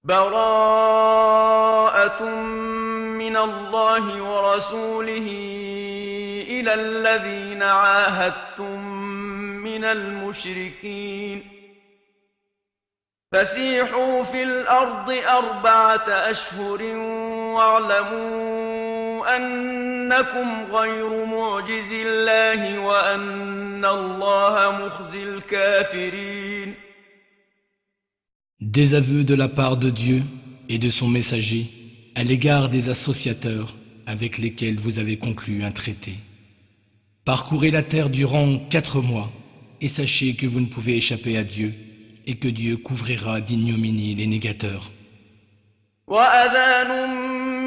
براءة من الله ورسوله إلى الذين عاهدتم من المشركين فسيحوا في الأرض 4 أشهر واعلموا أنكم غير معجز الله وأن الله مخزي الكافرين. Désaveu de la part de Dieu et de son messager à l'égard des associateurs avec lesquels vous avez conclu un traité. Parcourez la terre durant 4 mois et sachez que vous ne pouvez échapper à Dieu et que Dieu couvrira d'ignominie les négateurs. وأذان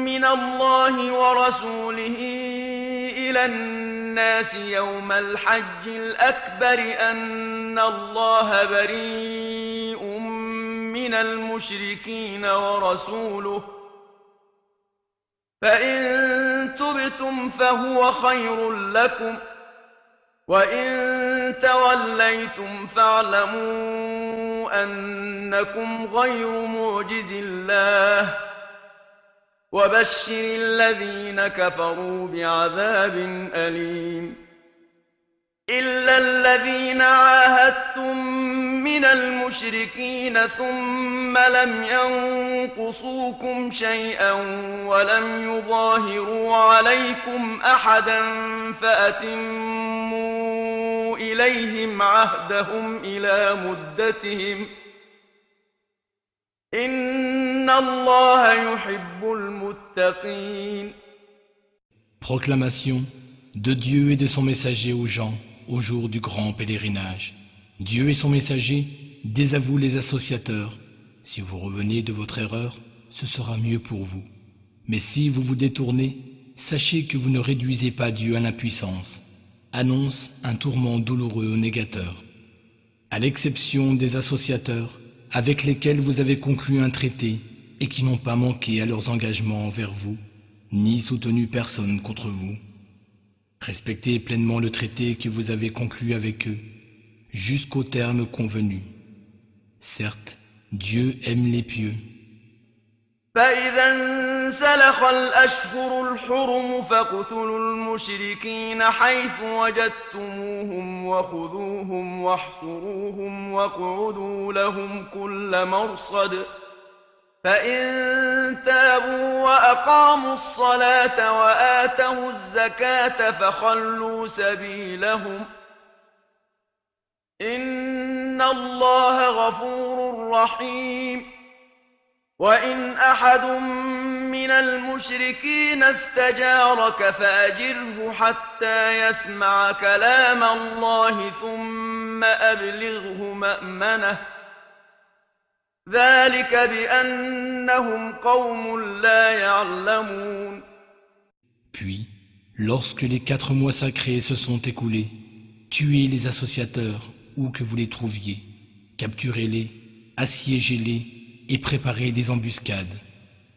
من الله ورسوله إلى الناس يوم الحج الأكبر أن الله بريء من المشركين ورسوله فإن تبتم فهو خير لكم وإن توليتم فاعلموا أنكم غير معجز الله وبشر الذين كفروا بعذاب أليم. إلا الذين عاهدتم من المشركين ثم لم ينقصوكم شيئا ولم يظاهروا عليكم أحدا فأتموا إليهم عهدهم إلى مدتهم إن الله يحب المتقين. Proclamation de Dieu et de son messager aux gens au jour du grand pèlerinage. Dieu et son messager désavouent les associateurs. Si vous revenez de votre erreur, ce sera mieux pour vous. Mais si vous vous détournez, sachez que vous ne réduisez pas Dieu à l'impuissance. Annonce un tourment douloureux aux négateurs. À l'exception des associateurs avec lesquels vous avez conclu un traité et qui n'ont pas manqué à leurs engagements envers vous, ni soutenu personne contre vous. Respectez pleinement le traité que vous avez conclu avec eux, jusqu'au terme convenu. Certes, Dieu aime les pieux. فإذا انسلخ الأشهر الحرم فاقتلوا المشركين حيث وجدتموهم وخذوهم واحصروهم واقعدوا لهم كل مرصد فإن تابوا وأقاموا الصلاة وآتوا الزكاة فخلوا سبيلهم إن الله غفور رحيم. وإن أحد من المشركين استجارك فأجره حتى يسمع كلام الله ثم أبلغه مأمنه ذلك بأنهم قوم لا يعلمون. Puis, lorsque les 4 mois sacrés se sont écoulés, tuez les associateurs où que vous les trouviez, capturez-les, assiégez-les et préparez des embuscades.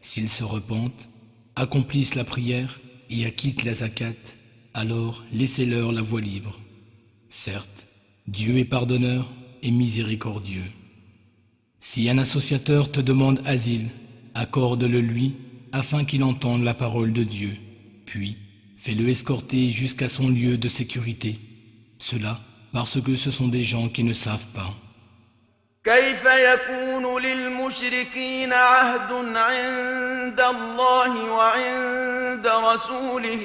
S'ils se repentent, accomplissent la prière et acquittent la zakat, alors laissez-leur la voie libre. Certes, Dieu est pardonneur et miséricordieux. Si un associateur te demande asile, accorde-le lui afin qu'il entende la parole de Dieu, puis fais-le escorter jusqu'à son lieu de sécurité. Cela parce que ce sont des gens qui ne savent pas. كيف يكون للمشركين عهد عند الله وعند رسوله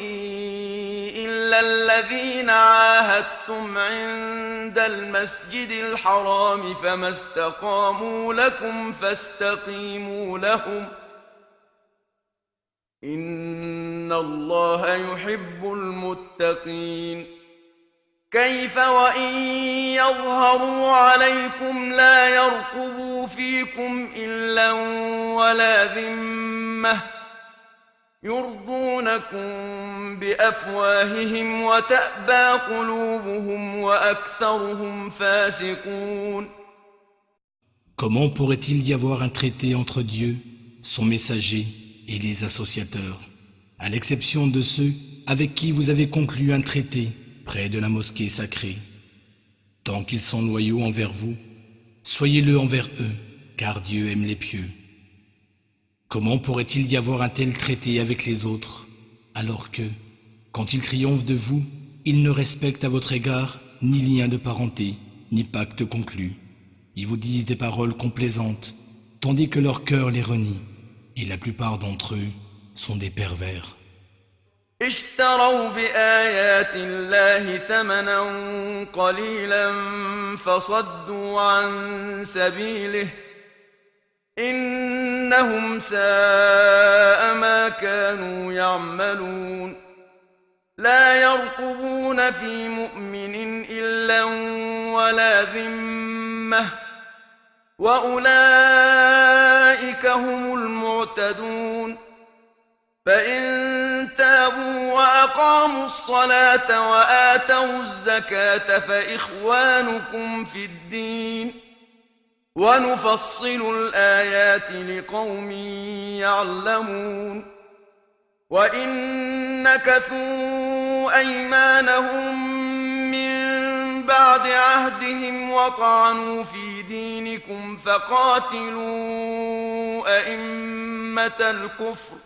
إلا الذين عاهدتم عند المسجد الحرام فما استقاموا لكم فاستقيموا لهم إن الله يحب المتقين. كيف وإن يظهروا عليكم لا يرقبوا فيكم إلا ولا ذمة يرضونكم بأفواههم وتأبى قلوبهم وأكثرهم فاسقون. Comment pourrait-il y avoir un traité entre Dieu, son messager et les associateurs, à l'exception de ceux avec qui vous avez conclu un traité près de la mosquée sacrée? Tant qu'ils sont loyaux envers vous, soyez-le envers eux, car Dieu aime les pieux. Comment pourrait-il y avoir un tel traité avec les autres, alors que, quand ils triomphent de vous, ils ne respectent à votre égard ni lien de parenté, ni pacte conclu. Ils vous disent des paroles complaisantes, tandis que leur cœur les renie, et la plupart d'entre eux sont des pervers. اشتروا بآيات الله ثمنا قليلا فصدوا عن سبيله إنهم ساء ما كانوا يعملون لا يرقبون في مؤمن إلا ولا ذمة وأولئك هم المعتدون فإن تابوا وأقاموا الصلاة وآتوا الزكاة فإخوانكم في الدين ونفصل الآيات لقوم يعلمون وإن نكثوا أيمانهم من بعد عهدهم وطعنوا في دينكم فقاتلوا أئمة الكفر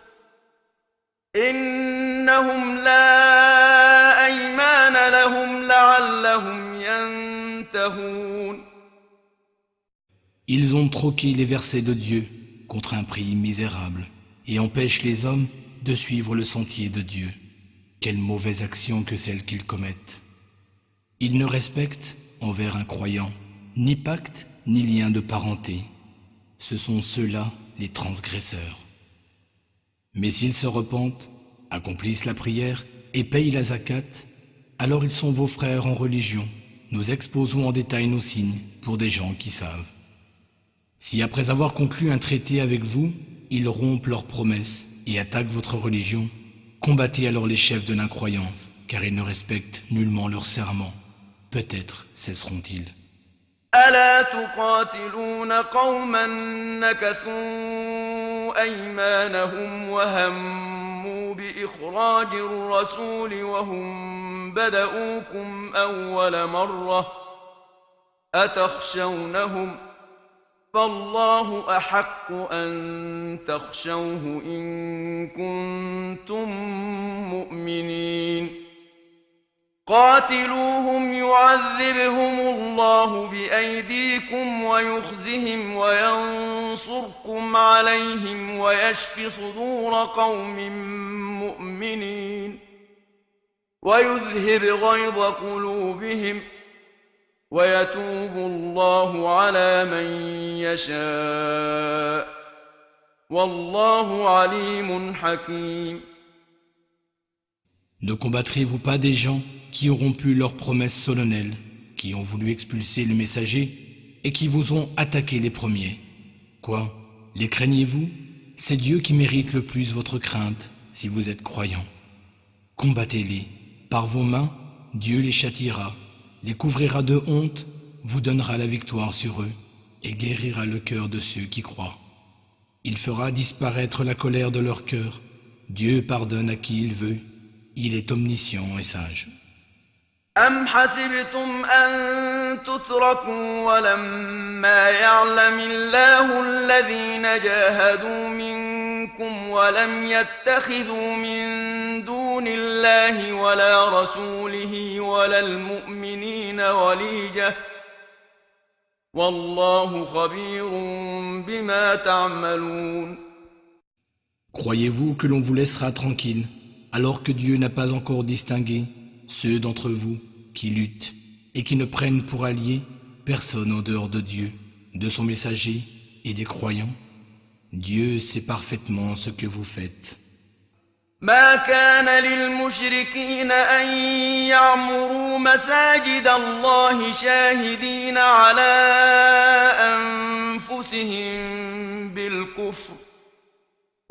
إنهم لا أيمان لهم لعلهم ينتهون. Ils ont troqué les versets de Dieu contre un prix misérable et empêchent les hommes de suivre le sentier de Dieu. Quelle mauvaise action que celle qu'ils commettent. Ils ne respectent envers un croyant ni pacte ni lien de parenté. Ce sont ceux-là les transgresseurs. Mais s'ils se repentent, accomplissent la prière et payent la zakat, alors ils sont vos frères en religion. Nous exposons en détail nos signes pour des gens qui savent. Si après avoir conclu un traité avec vous, ils rompent leurs promesses et attaquent votre religion, combattez alors les chefs de l'incroyance, car ils ne respectent nullement leur serment. Peut-être cesseront-ils. ألا تقاتلون قوما نكثوا أيمانهم وهموا بإخراج الرسول وهم بدؤوكم أول مرة أتخشونهم فالله أحق أن تخشوه إن كنتم مؤمنين قاتلوهم يعذبهم الله بأيديكم ويخزهم وينصركم عليهم ويشف صدور قوم مؤمنين ويذهب غيظ قلوبهم ويتوب الله على من يشاء والله عليم حكيم. Ne combattrez-vous pas des gens qui ont rompu leurs promesses solennelles, qui ont voulu expulser le messager et qui vous ont attaqué les premiers? Quoi? Les craignez-vous? C'est Dieu qui mérite le plus votre crainte si vous êtes croyants. Combattez-les. Par vos mains, Dieu les châtiera, les couvrira de honte, vous donnera la victoire sur eux et guérira le cœur de ceux qui croient. Il fera disparaître la colère de leur cœur. Dieu pardonne à qui il veut. Il est omniscient et sage. أم حسبتم أن تتركوا ولما يعلم الله الذين جاهدوا منكم ولم يتخذوا من دون الله ولا رسوله ولا المؤمنين وليجة والله خبير بما تعملون. Croyez-vous que l'on vous laissera tranquille alors que Dieu n'a pas encore distingué ceux d'entre vous qui luttent et qui ne prennent pour alliés personne en dehors de Dieu, de son messager et des croyants? Dieu sait parfaitement ce que vous faites. ما كان للمشركين أن يعمروا مساجد الله شاهدين على أنفسهم بالكفر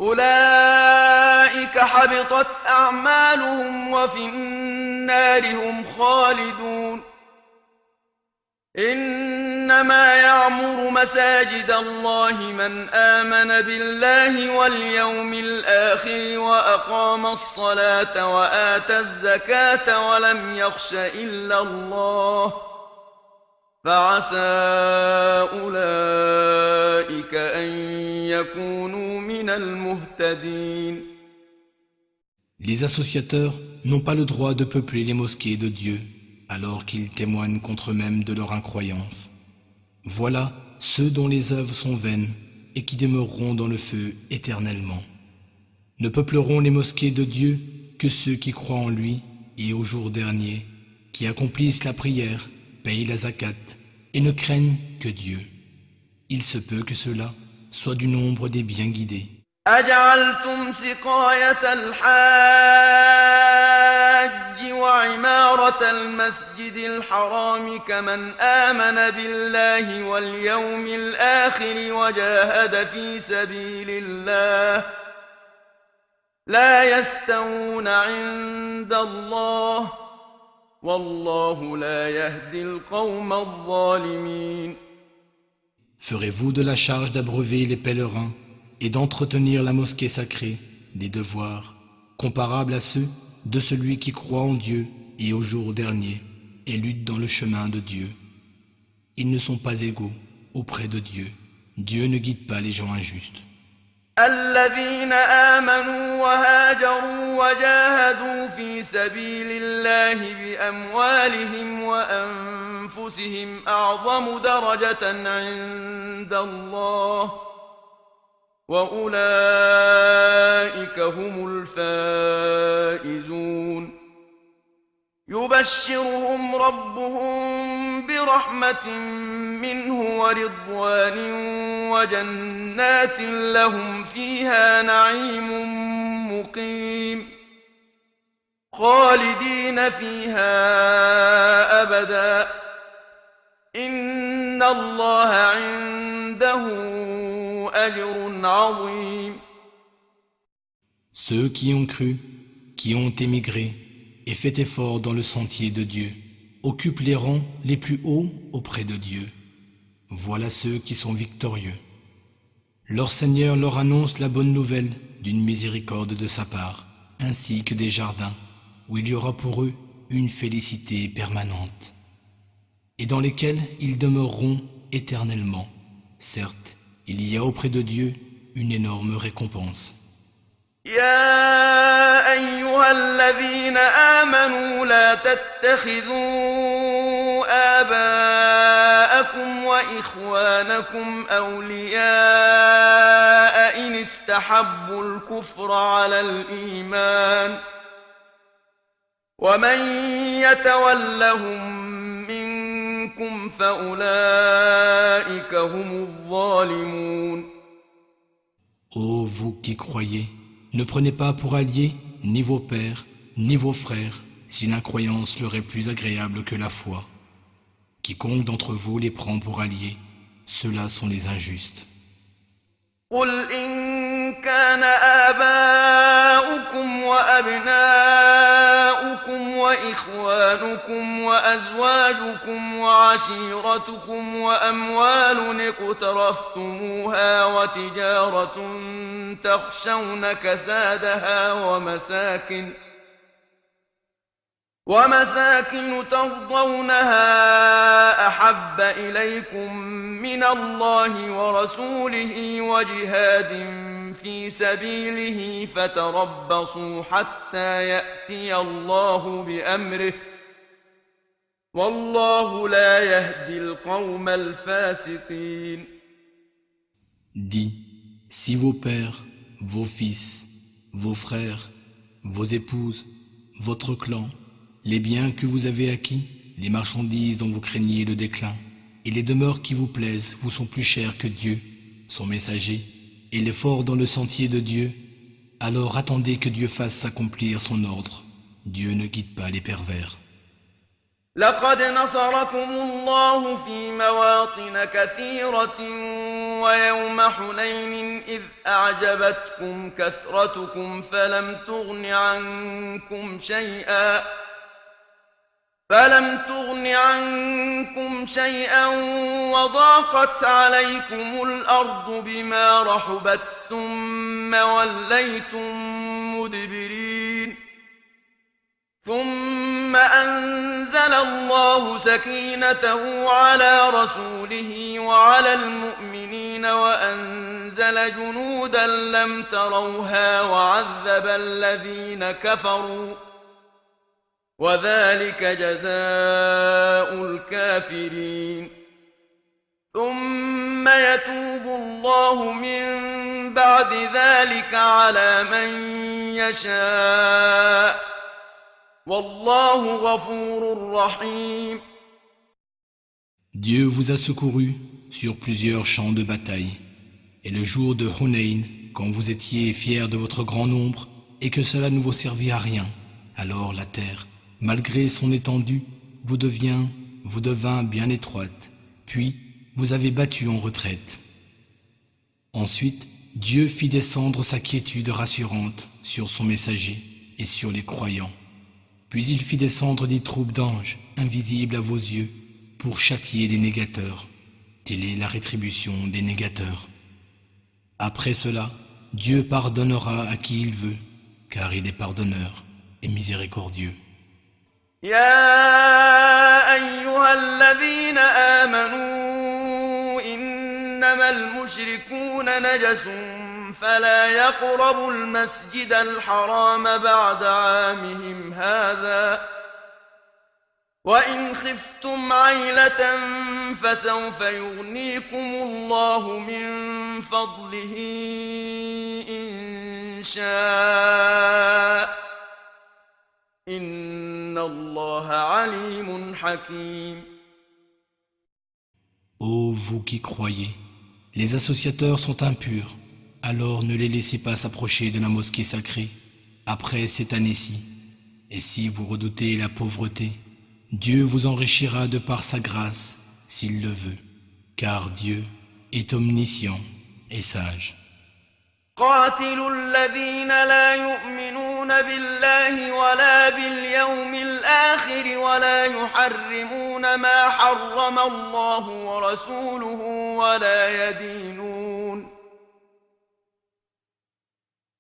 أولئك حبطت أعمالهم وفي النار هم خالدون إنما يعمر مساجد الله من آمن بالله واليوم الآخر وأقام الصلاة وآتى الزكاة ولم يخش إلا الله فعسى أولئك أن يكونوا من المهتدين. Les associateurs n'ont pas le droit de peupler les mosquées de Dieu, alors qu'ils témoignent contre eux-mêmes de leur incroyance. Voilà ceux dont les œuvres sont vaines et qui demeureront dans le feu éternellement. Ne peupleront les mosquées de Dieu que ceux qui croient en lui et au jour dernier, qui accomplissent la prière, payent la zakat et ne craignent que Dieu. Il se peut que cela soit du nombre des bien guidés. أجعلتم سقاية الحاج وعمارة المسجد الحرام كمن آمن بالله واليوم الآخر وجاهد في سبيل الله لا يستوون عند الله والله لا يهدي القوم الظالمين. Ferez-vous de la charge d'abreuver les pèlerins et d'entretenir la mosquée sacrée des devoirs comparables à ceux de celui qui croit en Dieu et au jour dernier et lutte dans le chemin de Dieu? Ils ne sont pas égaux auprès de Dieu. Dieu ne guide pas les gens injustes. الذين آمنوا وهاجروا وجاهدوا في سبيل الله بأموالهم وأنفسهم أعظم درجة عند الله وأولئك هم الفائزون. يبشرهم ربهم برحمة منه ورضوان وجنات لهم فيها نعيم مقيم خالدين فيها أبدا إن الله عنده أجر عظيم. Ceux qui ont cru, qui ont émigré et fait effort dans le sentier de Dieu, occupent les rangs les plus hauts auprès de Dieu. Voilà ceux qui sont victorieux. Leur Seigneur leur annonce la bonne nouvelle d'une miséricorde de sa part, ainsi que des jardins où il y aura pour eux une félicité permanente, et dans lesquels ils demeureront éternellement. Certes, il y a auprès de Dieu une énorme récompense. يا أيها الذين آمنوا لا تتخذوا آباءكم وإخوانكم أولياء إن استحبوا الكفر على الإيمان ومن يتولهم منكم فأولئك هم الظالمون. Ô vous qui croyez, ne prenez pas pour alliés ni vos pères, ni vos frères, si l'incroyance leur est plus agréable que la foi. Quiconque d'entre vous les prend pour alliés, ceux-là sont les injustes. قل إن كان آباؤكم وأبناؤكم وإخوانكم وأزواجكم وعشيرتكم وأموال اقترفتموها وتجارة تخشون كسادها ومساكن ترضونها أحب إليكم من الله ورسوله وجهاد في سبيله فتربصوا حتى يأتي الله بأمره والله لا يهدي القوم الفاسقين. Dis, si vos pères, vos fils, vos frères, vos épouses, votre clan, les biens que vous avez acquis, les marchandises dont vous craignez le déclin, et les demeures qui vous plaisent vous sont plus chères que Dieu, son messager, et l'effort dans le sentier de Dieu, alors attendez que Dieu fasse accomplir son ordre. Dieu ne guide pas les pervers. لقد نصركم الله في مواطن كثيرة ويوم حنين إذ أعجبتكم كثرتكم فلم تغن عنكم شيئا وضاقت عليكم الأرض بما رحبت ثم وليتم مدبرين ثم أنزل الله سكينته على رسوله وعلى المؤمنين وأنزل جنودا لم تروها وعذب الذين كفروا وذلك جزاء الكافرين ثم يتوب الله من بعد ذلك على من يشاء والله غفور رحيم. Dieu vous a secouru sur plusieurs champs de bataille. Et le jour de Hunayn, quand vous étiez fiers de votre grand nombre et que cela ne vous servit à rien, alors la terre, malgré son étendue, vous devint bien étroite, puis vous avez battu en retraite. Ensuite, Dieu fit descendre sa quiétude rassurante sur son messager et sur les croyants. Puis il fit descendre des troupes d'anges, invisibles à vos yeux, pour châtier les négateurs. Telle est la rétribution des négateurs. Après cela, Dieu pardonnera à qui il veut, car il est pardonneur et miséricordieux. يا أيها الذين آمنوا إنما المشركون نجس فلا يقربوا المسجد الحرام بعد عامهم هذا وإن خفتم عيلة فسوف يغنيكم الله من فضله إن شاء إن الله عليم حكيم. Ô vous qui croyez, les associateurs sont impurs, alors ne les laissez pas s'approcher de la mosquée sacrée après cette année-ci. Et si vous redoutez la pauvreté, Dieu vous enrichira de par sa grâce, s'il le veut, car Dieu est omniscient et sage. قاتلوا الذين لا يؤمنون بالله ولا باليوم الآخر ولا يحرمون ما حرم الله ورسوله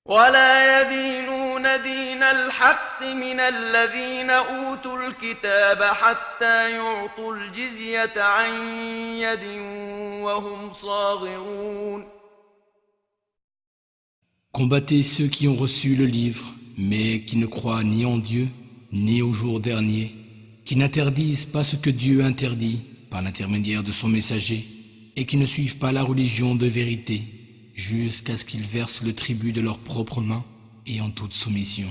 ولا يدينون دين الحق من الذين أوتوا الكتاب حتى يعطوا الجزية عن يد وهم صاغرون. Combattez ceux qui ont reçu le livre, mais qui ne croient ni en Dieu, ni au jour dernier, qui n'interdisent pas ce que Dieu interdit par l'intermédiaire de son messager, et qui ne suivent pas la religion de vérité, jusqu'à ce qu'ils versent le tribut de leurs propres mains et en toute soumission.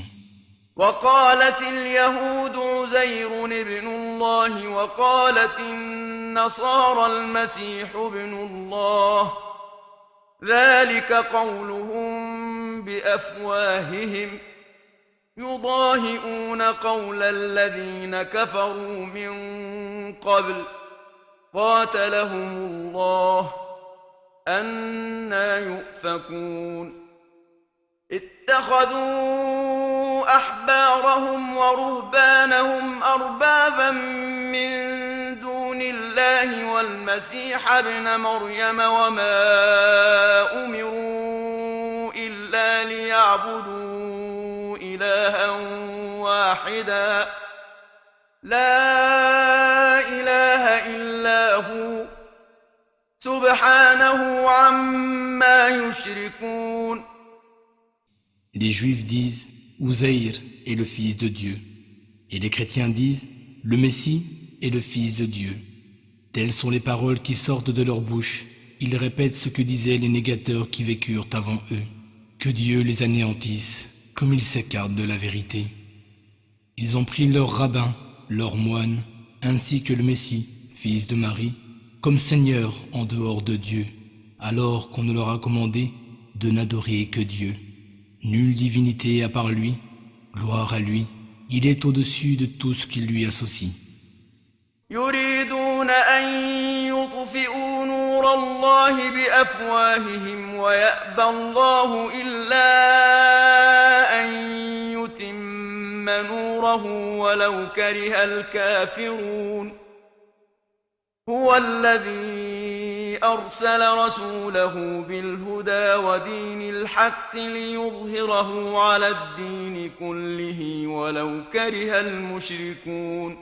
وقالت اليهود عزير ابن الله وقالت النصارى المسيح ابن الله ذلك قولهم بأفواههم يضاهئون قول الذين كفروا من قبل قاتلهم الله أنى يؤفكون. اتخذوا أحبارهم ورهبانهم أربابا من دون الله والمسيح ابن مريم وما أمروا إلا ليعبدوا إلها واحدا لا إله إلا هو سبحانه عما يشركون. Les Juifs disent « Uzaïr est le fils de Dieu » et les chrétiens disent « Le Messie est le fils de Dieu ». Telles sont les paroles qui sortent de leur bouche. Ils répètent ce que disaient les négateurs qui vécurent avant eux. Que Dieu les anéantisse, comme ils s'écartent de la vérité. Ils ont pris leur rabbin, leur moine, ainsi que le Messie, fils de Marie, comme Seigneur en dehors de Dieu, alors qu'on ne leur a commandé de n'adorer que Dieu. Nulle divinité à part lui, gloire à lui, il est au-dessus de tout ce qui lui associe. يريدون أن يطفئوا نور الله بأفواههم ويأبى الله إلا أن يتم نوره ولو كره الكافرون. هو الذي أرسل رسوله بالهدى ودين الحق ليظهره على الدين كله ولو كره المشركون.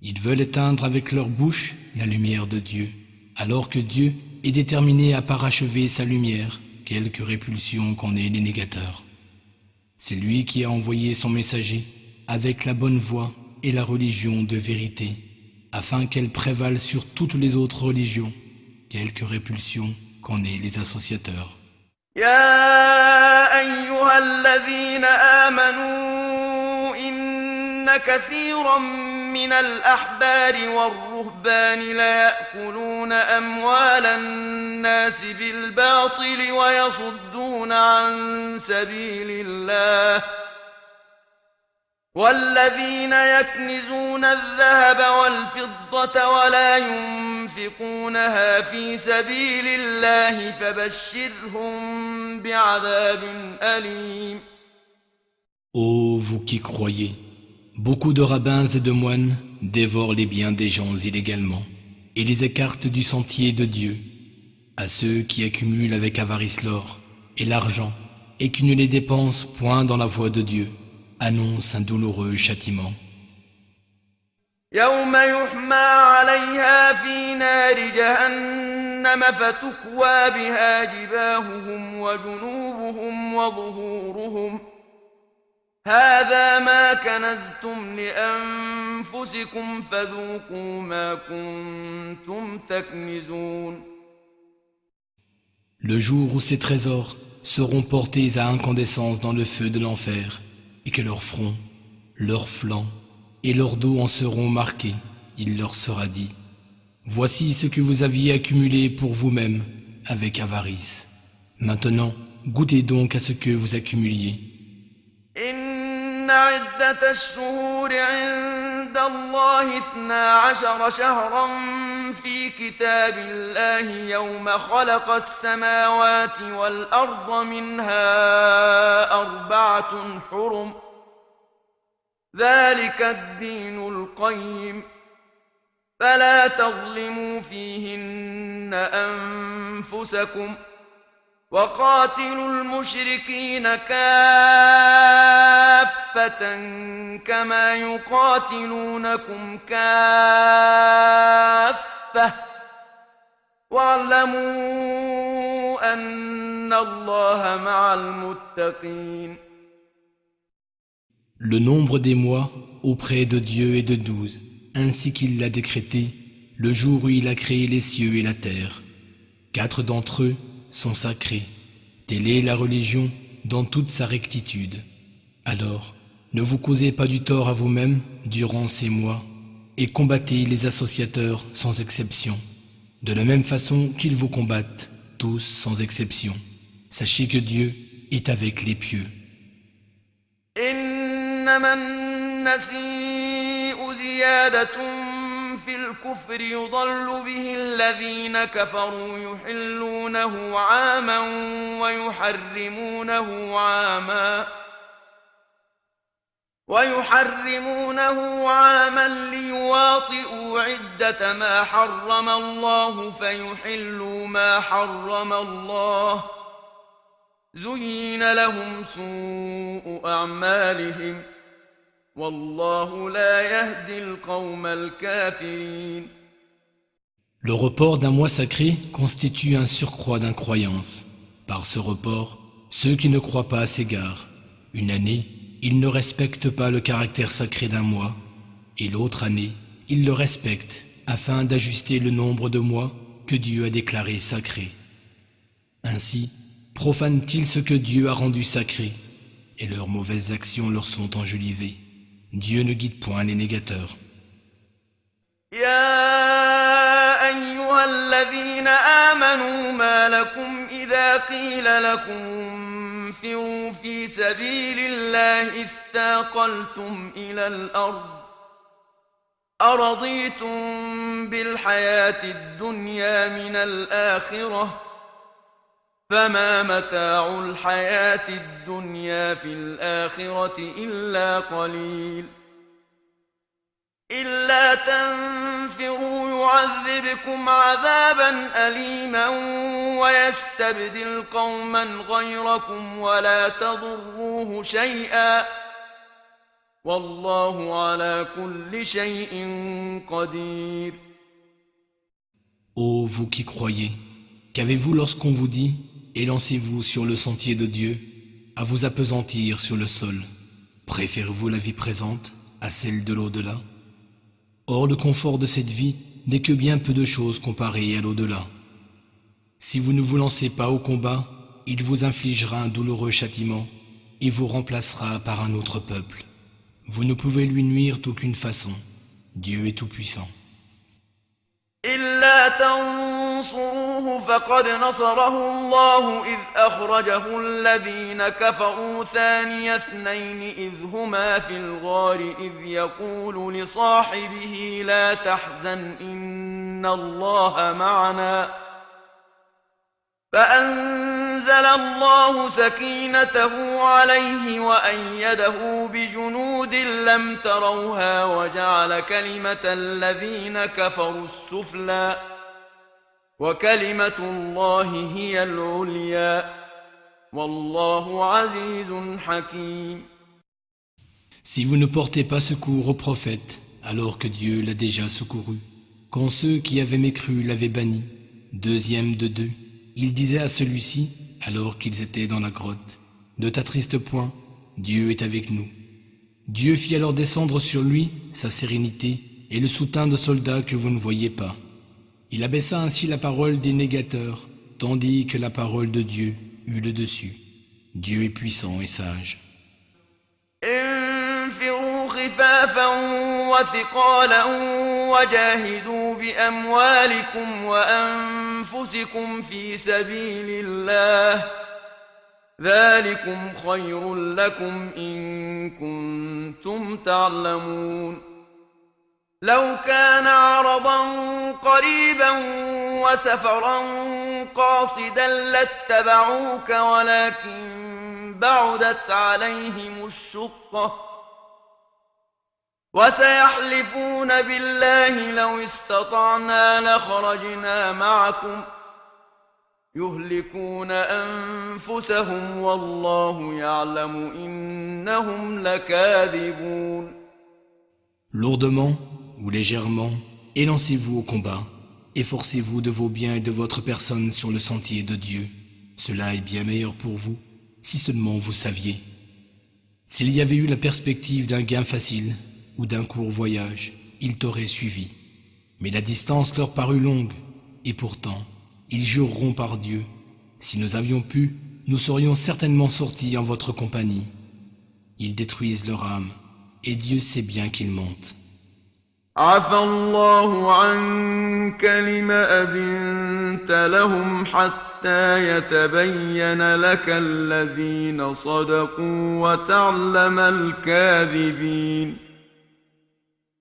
Ils veulent éteindre avec leur bouche la lumière de Dieu, alors que Dieu est déterminé à parachever sa lumière, quelque répulsion qu'en aient les négateurs. C'est lui qui a envoyé son messager avec la bonne voie et la religion de vérité, afin qu'elle prévale sur toutes les autres religions, quelque répulsion qu'en aient les associateurs. يا أيها الذين آمنوا إن كثيرا من الأحبار والرهبان ليأكلون أموال الناس بالباطل ويصدون عن سبيل الله والذين يكنزون الذهب والفضة ولا ينفقونها في سبيل الله فبشرهم بعذاب أليم. Ô vous qui croyez, beaucoup de rabbins et de moines dévorent les biens des gens illégalement et les écartent du sentier de Dieu. À ceux qui accumulent avec avarice l'or et l'argent et qui ne les dépensent point dans la voie de Dieu, annonce un douloureux châtiment. يوم يحمى عليها في نار جهنم فتكوى بها جباههم وجنوبهم وظهورهم هذا ما كنزتم لأنفسكم فذوقوا ما كنتم تكنزون. Le jour où ces trésors seront portés à incandescence dans le feu de l'enfer, et que leur front, leurs flancs et leur dos en seront marqués, il leur sera dit: voici ce que vous aviez accumulé pour vous-même avec avarice. Maintenant, goûtez donc à ce que vous accumuliez. إن عدة الشهور عند الله 12 شهرا في كتاب الله يوم خلق السماوات والأرض منها 4 حرم ذلك الدين القيم فلا تظلموا فيهن أنفسكم وقاتلوا المشركين كافة كما يقاتلونكم كافة واعلموا أن الله مع المتقين. Le nombre des mois auprès de Dieu est de 12, ainsi qu'il l'a décrété le jour où il a créé les cieux et la terre. 4 d'entre eux sont sacrés. Telle est la religion dans toute sa rectitude. Alors, ne vous causez pas du tort à vous-même durant ces mois et combattez les associateurs sans exception, de la même façon qu'ils vous combattent, tous sans exception. Sachez que Dieu est avec les pieux. إنما النسيء زيادة في الكفر يضل به الذين كفروا يحلونه عاما ويحرمونه عاما ليواطئوا عدة ما حرم الله فيحلوا ما حرم الله زين لهم سوء أعمالهم والله لا يهدي القوم الكافرين. Le report d'un mois sacré constitue un surcroît d'incroyance. Par ce report, ceux qui ne croient pas s'égarent. Une année, ils ne respectent pas le caractère sacré d'un mois, et l'autre année, ils le respectent afin d'ajuster le nombre de mois que Dieu a déclaré sacrés. Ainsi, profanent-ils ce que Dieu a rendu sacré, et leurs mauvaises actions leur sont enjolivées. Dieu ne guide point les négateurs. يا أيها الذين آمنوا ما لكم إذا قيل لكم انفروا في سبيل الله اثاقلتم إلى الأرض أرضيتم بالحياة الدنيا من الآخرة فما متاع الحياة الدنيا في الآخرة إلا قليل. إلا تنفروا يعذبكم عذابا أليما ويستبدل قوما غيركم ولا تضروه شيئا والله على كل شيء قدير. Ô vous qui croyez, qu'avez-vous lorsqu'on vous dit « Élancez-vous sur le sentier de Dieu, à vous appesantir sur le sol » Préférez-vous la vie présente à celle de l'au-delà? Or le confort de cette vie n'est que bien peu de choses comparé à l'au-delà. Si vous ne vous lancez pas au combat, il vous infligera un douloureux châtiment et vous remplacera par un autre peuple. Vous ne pouvez lui nuire d'aucune façon. Dieu est tout-puissant. إلا تنصروه فقد نصره الله إذ أخرجه الذين كفروا ثاني اثنين إذ هما في الغار إذ يقول لصاحبه لا تحزن إن الله معنا فأنزل الله سكينته عليه وأيده بجنود لم تروها وجعل كلمة الذين كفروا السفلى وكلمة الله هي العليا والله عزيز حكيم. Si vous ne portez pas secours au prophète, alors que Dieu l'a déjà secouru, quand ceux qui avaient mécru l'avaient banni, deuxième de deux, il disait à celui-ci, alors qu'ils étaient dans la grotte, « Ne t'attriste point, Dieu est avec nous. » Dieu fit alors descendre sur lui sa sérénité et le soutien de soldats que vous ne voyez pas. Il abaissa ainsi la parole des négateurs, tandis que la parole de Dieu eut le dessus. Dieu est puissant et sage. انفروا خفافا وثقالا وجاهدوا بأموالكم وأنفسكم في سبيل الله ذلكم خير لكم إن كنتم تعلمون لو كان عرضا قريبا وسفرا قاصدا لاتبعوك ولكن بعدت عليهم الشقة وسيحلفون بالله لو استطعنا لخرجنا معكم يهلكون أنفسهم والله يعلم إنهم لكاذبون. Lourdement ou légèrement, élancez-vous au combat, efforcez-vous de vos biens et de votre personne sur le sentier de Dieu. Cela est bien meilleur pour vous, si seulement vous saviez. S'il y avait eu la perspective d'un gain facile ou d'un court voyage, ils t'auraient suivi. Mais la distance leur parut longue, et pourtant, ils jureront par Dieu. Si nous avions pu, nous serions certainement sortis en votre compagnie. Ils détruisent leur âme, et Dieu sait bien qu'ils mentent. عفى الله عنك لم أذنت لهم حتى يتبين لك الذين صدقوا وتعلم الكاذبين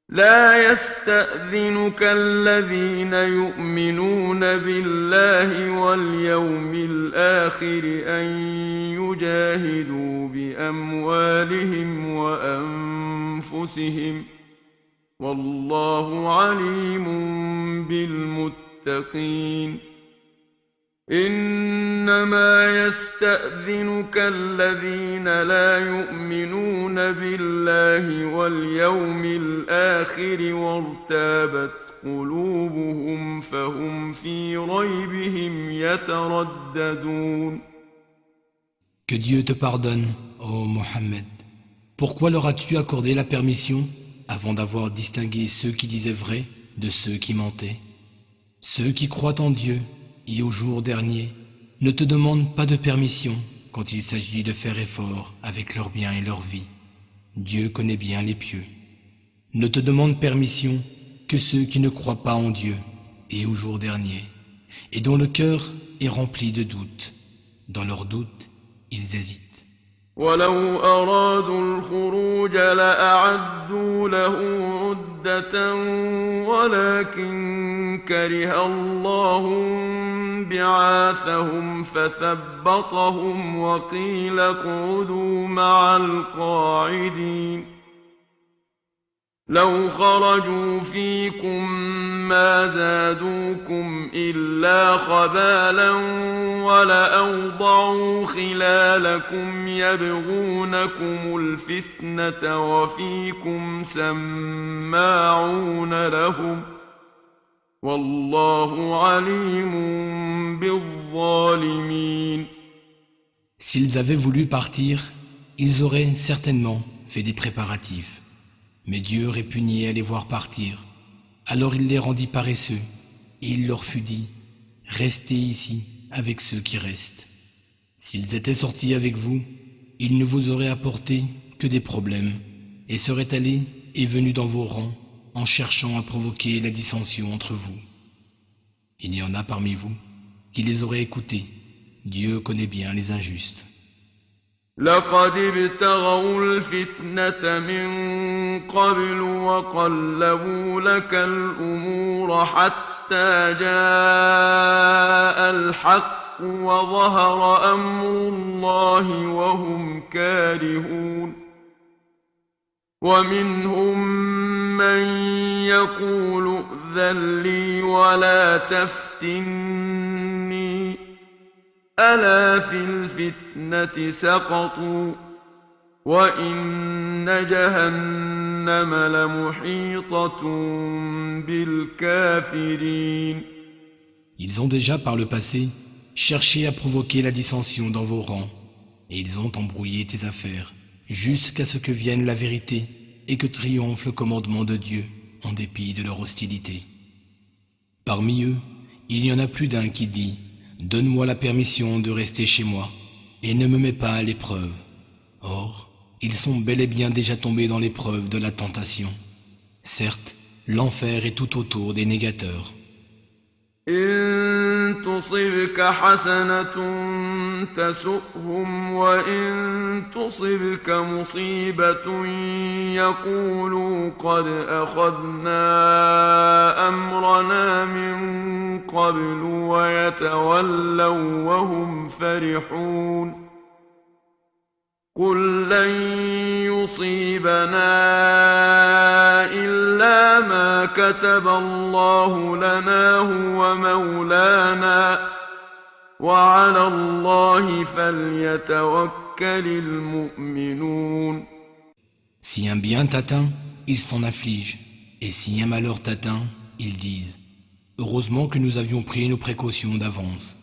لا يستأذنك الذين يؤمنون بالله واليوم الآخر أن يجاهدوا بأموالهم وأنفسهم والله عليم بالمتقين إنما يستأذنك الذين لا يؤمنون بالله واليوم الآخر وارتابت قلوبهم فهم في ريبهم يترددون. Que Dieu te pardonne, ô Mohammed. Pourquoi leur as-tu accordé la permission avant d'avoir distingué ceux qui disaient vrai de ceux qui mentaient? Ceux qui croient en Dieu et au jour dernier ne te demandent pas de permission quand il s'agit de faire effort avec leurs biens et leur vie. Dieu connaît bien les pieux. Ne te demandent permission que ceux qui ne croient pas en Dieu et au jour dernier, et dont le cœur est rempli de doutes. Dans leurs doutes, ils hésitent. ولو أرادوا الخروج لأعدوا له عدة ولكن كره الله بعاثهم فثبطهم وقيل اقعدوا مع القاعدين لو خرجوا فيكم ما زادوكم إلا خبالا ولأوضعوا خلالكم يبغونكم الفتنة وفيكم سماعون لهم والله عليم بالظالمين. S'ils avaient voulu partir, ils auraient certainement fait des préparatifs. Mais Dieu répugnait à les voir partir. Alors il les rendit paresseux, et il leur fut dit, restez ici avec ceux qui restent. S'ils étaient sortis avec vous, ils ne vous auraient apporté que des problèmes, et seraient allés et venus dans vos rangs, en cherchant à provoquer la dissension entre vous. Il y en a parmi vous qui les auraient écoutés. Dieu connaît bien les injustes. لقد ابتغوا الفتنة من قبل وقلبوا لك الأمور حتى جاء الحق وظهر أمر الله وهم كارهون ومنهم من يقول ائذن لي ولا تفتني ألا في الفتنة سقطوا وإن جهنم لمحيطة بالكافرين. Ils ont déjà par le passé cherché à provoquer la dissension dans vos rangs, et ils ont embrouillé tes affaires, jusqu'à ce que vienne la vérité et que triomphe le commandement de Dieu, en dépit de leur hostilité. Parmi eux, il y en a plus d'un qui dit « Donne-moi la permission de rester chez moi, et ne me mets pas à l'épreuve. » Or, ils sont bel et bien déjà tombés dans l'épreuve de la tentation. Certes, l'enfer est tout autour des négateurs. إن تصبك حسنة تسؤهم وإن تصبك مصيبة يقولوا قد أخذنا أمرنا من قبل ويتولوا وهم فرحون قل لن يصيبنا إلا ما كتب الله لنا هو مولانا وعلى الله فليتوكل المؤمنون. Si un bien t'atteint, ils s'en affligent, et si un malheur t'atteint, ils disent « Heureusement que nous avions pris nos précautions d'avance. »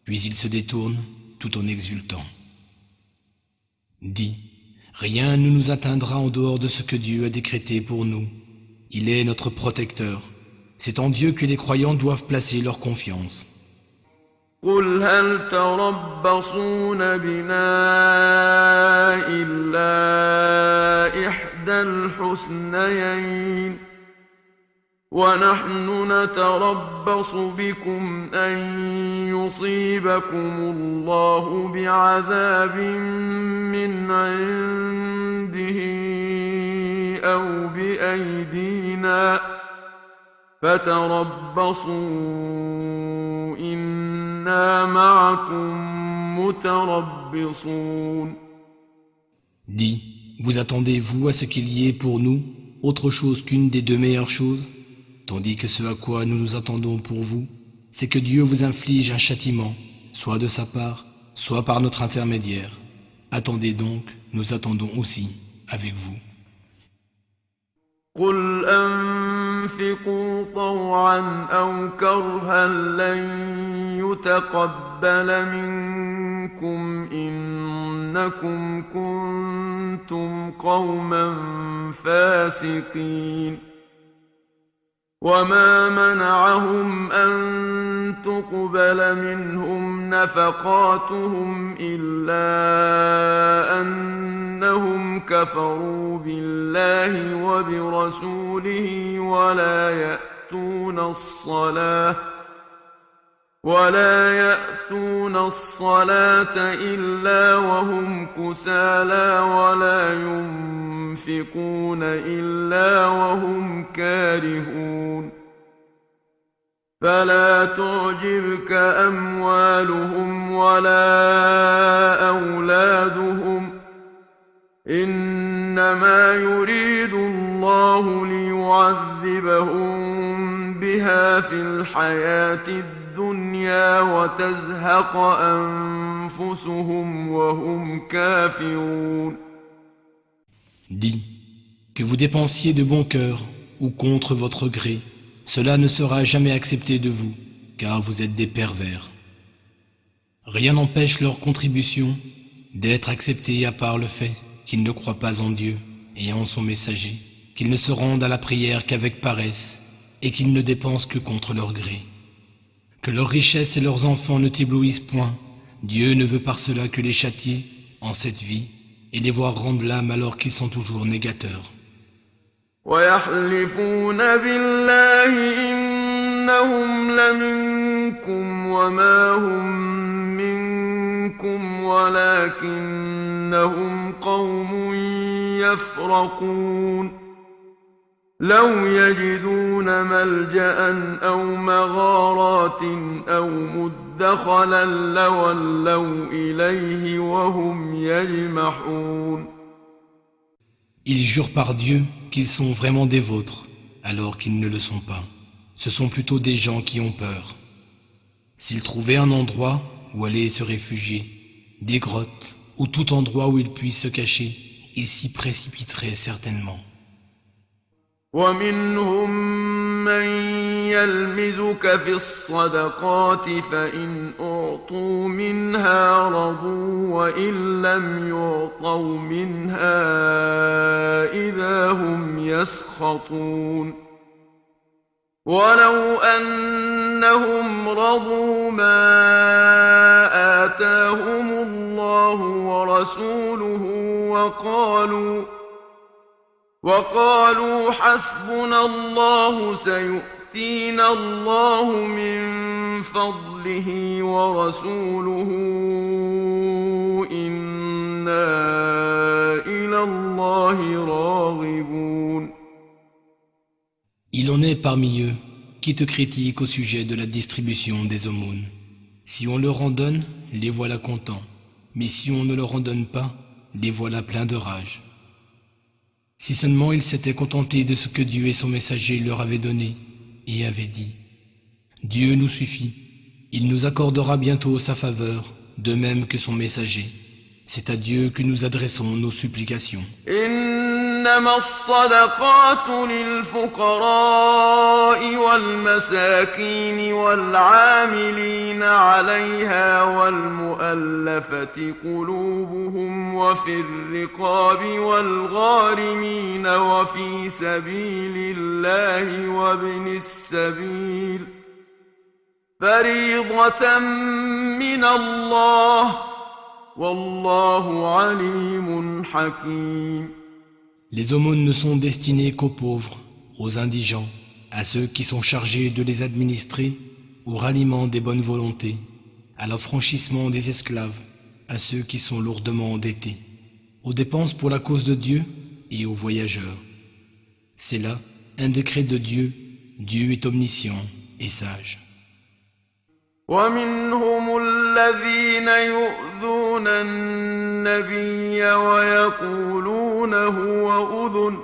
Puis ils se détournent tout en exultant. Dis, rien ne nous atteindra en dehors de ce que Dieu a décrété pour nous. Il est notre protecteur. C'est en Dieu que les croyants doivent placer leur confiance. قل هل تربصون بنا إلا إحدى الحسنيين ونحن نتربص بكم أن يصيبكم الله بعذاب من عنده أو بأيدينا فتربصوا إنا معكم متربصون. Dis, vous attendez-vous à ce qu'il y ait pour nous autre chose qu'une des deux meilleures choses? Tandis que ce à quoi nous nous attendons pour vous, c'est que Dieu vous inflige un châtiment, soit de sa part, soit par notre intermédiaire. Attendez donc, nous attendons aussi avec vous. قل أنفقوا طوعا أو كرها لن يتقبل منكم إنكم كنتم قوما فاسقين وما منعهم أن تقبل منهم نفقاتهم إلا أنهم كفروا بالله وبرسوله ولا يأتون الصلاة إلا وهم كسالى ولا ينفقون إلا وهم كارهون فلا تعجبك أموالهم ولا أولادهم إنما يريد الله يعذبهم بها في الحياة الدنيا وتزهق أنفسهم وهم كافرون. Dis, que vous dépensiez de bon cœur ou contre votre gré, cela ne sera jamais accepté de vous, car vous êtes des pervers. Rien n'empêche leur contribution d'être acceptée à part le fait qu'ils ne croient pas en Dieu et en son messager, qu'ils ne se rendent à la prière qu'avec paresse et qu'ils ne dépensent que contre leur gré. Que leurs richesses et leurs enfants ne t'éblouissent point, Dieu ne veut par cela que les châtier en cette vie et les voir rendre l'âme alors qu'ils sont toujours négateurs. ويحلفون بالله إنهم لمنكم وما هم منكم ولكنهم قوم يفرقون. لو يجدون ملجأ أو مغارات أو مدخلا لولوا إليه وهم يجمحون. Ils jurent par Dieu qu'ils sont vraiment des vôtres, alors qu'ils ne le sont pas. Ce sont plutôt des gens qui ont peur. S'ils trouvaient un endroit où aller se réfugier, des grottes ou tout endroit où ils puissent se cacher, ils s'y précipiteraient certainement. ومنهم من يلمزك في الصدقات فإن أعطوا منها رضوا وإن لم يعطوا منها إذا هم يسخطون. ولو أنهم رضوا ما آتاهم الله ورسوله وقالوا حسبنا الله سيؤتينا الله من فضله ورسوله إنا إلى الله راغبون. Il en est parmi eux qui te critiquent au sujet de la distribution des aumônes. Si on leur en donne, les voilà contents, mais si on ne leur en donne pas, les voilà pleins de rage. Si seulement ils s'étaient contentés de ce que Dieu et son messager leur avaient donné et avaient dit « Dieu nous suffit, il nous accordera bientôt sa faveur, de même que son messager. C'est à Dieu que nous adressons nos supplications. » إنما الصدقات للفقراء والمساكين والعاملين عليها والمؤلفة قلوبهم وفي الرقاب والغارمين وفي سبيل الله وابن السبيل فريضة من الله والله عليم حكيم. Les aumônes ne sont destinées qu'aux pauvres, aux indigents, à ceux qui sont chargés de les administrer, au ralliement des bonnes volontés, à l'affranchissement des esclaves, à ceux qui sont lourdement endettés, aux dépenses pour la cause de Dieu et aux voyageurs. C'est là un décret de Dieu. Dieu est omniscient et sage. ومنهم الذين يؤذون النبي ويقولون هو أذن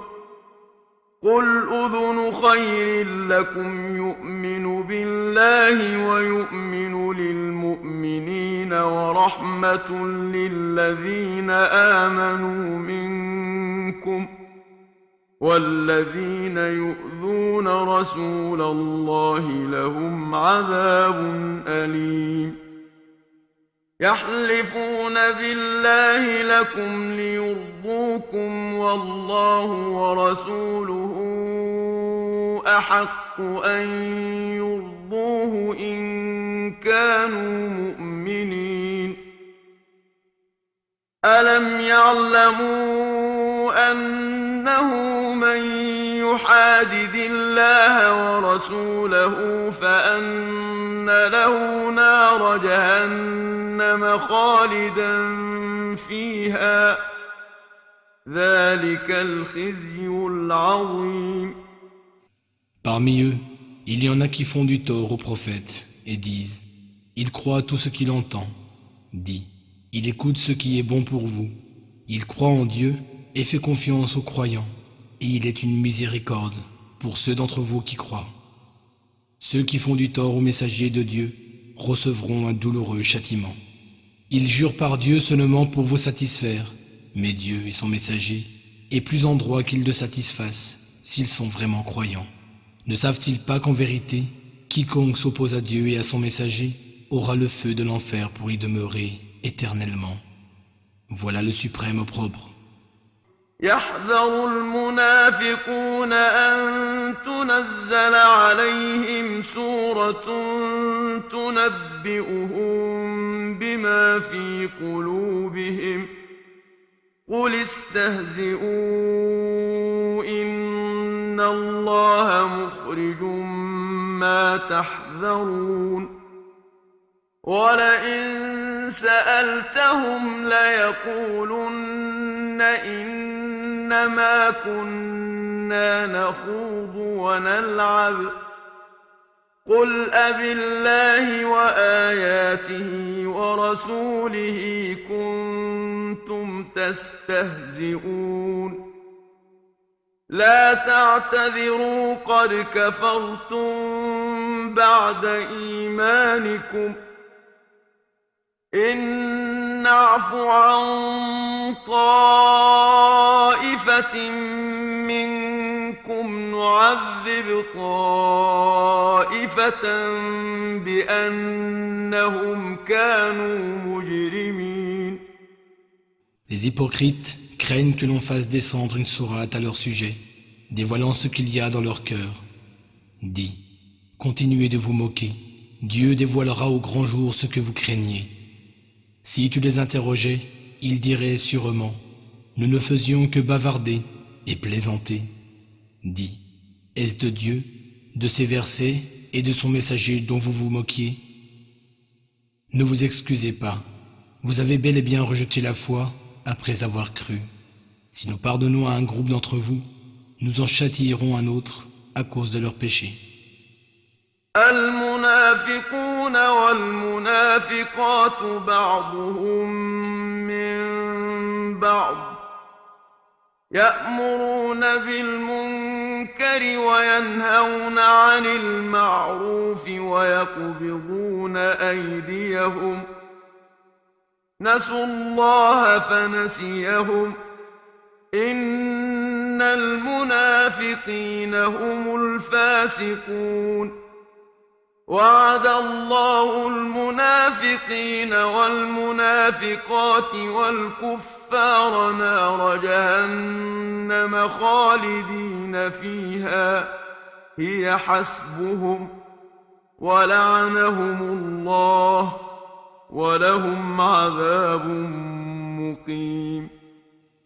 قل أذن خير لكم يؤمن بالله ويؤمن للمؤمنين ورحمة للذين آمنوا منكم والذين يؤذون رسول الله لهم عذاب أليم. يحلفون بالله لكم ليرضوكم والله ورسوله أحق أن يرضوه إن كانوا مؤمنين. ألم يعلموا أنه من يحادد الله ورسوله فأن له نار جهنم خالدا فيها ذلك الخزي العظيم. Parmi eux, il y en a qui font du tort au prophète et disent « Il croit tout ce qu'il entend ». Dis « Il écoute ce qui est bon pour vous. Il croit en Dieu et fait confiance aux croyants. Et il est une miséricorde pour ceux d'entre vous qui croient. Ceux qui font du tort aux messagers de Dieu recevront un douloureux châtiment. Ils jurent par Dieu seulement pour vous satisfaire, mais Dieu et son messager est plus en droit qu'ils le satisfassent s'ils sont vraiment croyants. Ne savent-ils pas qu'en vérité, quiconque s'oppose à Dieu et à son messager aura le feu de l'enfer pour y demeurer éternellement. Voilà le suprême opprobre. يحذر المنافقون أن تنزل عليهم سورة تنبئهم بما في قلوبهم قل استهزئوا إن الله مخرج ما تحذرون ولئن سألتهم ليقولن إنما كنا نخوض ونلعب قل أبالله وآياته ورسوله كنتم تستهزئون لا تعتذروا قد كفرتم بعد إيمانكم إن نعف عن طائفة منكم نعذب طائفة بأنهم كانوا مجرمين. Les hypocrites craignent que l'on fasse descendre une sourate à leur sujet, dévoilant ce qu'il y a dans leur cœur. Dis, continuez de vous moquer, Dieu dévoilera au grand jour ce que vous craignez. Si tu les interrogeais, ils diraient sûrement, nous ne faisions que bavarder et plaisanter. Dis, est-ce de Dieu, de ses versets et de son messager dont vous vous moquiez? Ne vous excusez pas, vous avez bel et bien rejeté la foi après avoir cru. Si nous pardonnons à un groupe d'entre vous, nous en châtierons un autre à cause de leurs péchés. المنافقون والمنافقات بعضهم من بعض يأمرون بالمنكر وينهون عن المعروف ويقبضون أيديهم نسوا الله فنسيهم إن المنافقين هم الفاسقون وعد الله المنافقين والمنافقات والكفار نار جهنم خالدين فيها هي حسبهم ولعنهم الله ولهم عذاب مقيم.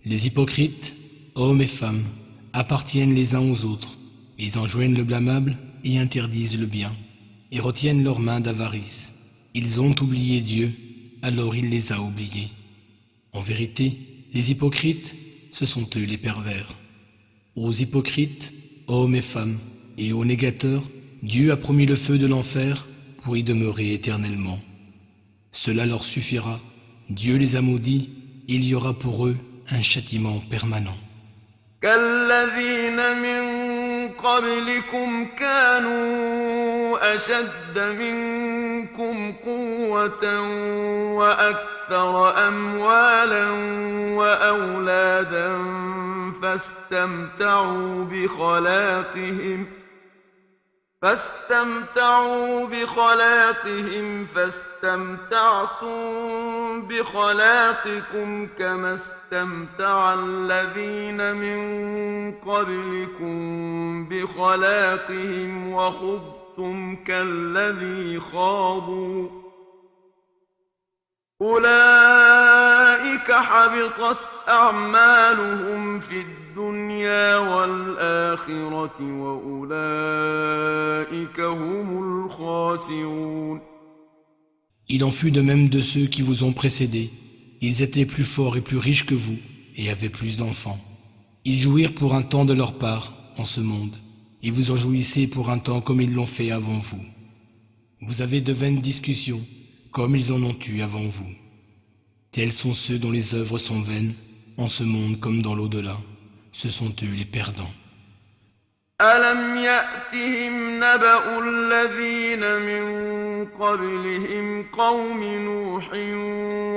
Les hypocrites, hommes et femmes, appartiennent les uns aux autres. Ils enjoignent le blâmable et interdisent le bien, et retiennent leurs mains d'avarice. Ils ont oublié Dieu, alors il les a oubliés. En vérité, les hypocrites, ce sont eux les pervers. Aux hypocrites, hommes et femmes, et aux négateurs, Dieu a promis le feu de l'enfer pour y demeurer éternellement. Cela leur suffira. Dieu les a maudits, il y aura pour eux un châtiment permanent. كالذين من قبلكم كانوا أشد منكم قوة وأكثر أموالا وأولادا فاستمتعوا بخلاقهم فاستمتعتم بخلاقكم كما استمتع الذين من قبلكم بخلاقهم وخضتم كالذي خاضوا أولئك حبطت أعمالهم في الدنيا والآخرة وأولئك هم الخاسرون. Il en fut de même de ceux qui vous ont précédés. Ils étaient plus forts et plus riches que vous, et avaient plus d'enfants. Ils jouirent pour un temps de leur part en ce monde, et vous en jouissez pour un temps comme ils l'ont fait avant vous. Vous avez de vaines discussions, comme ils en ont eu avant vous. Tels sont ceux dont les œuvres sont vaines, en ce monde comme dans l'au-delà. Ce sont eux les perdants. ألم يأتهم نبأ الذين من قبلهم قوم نوح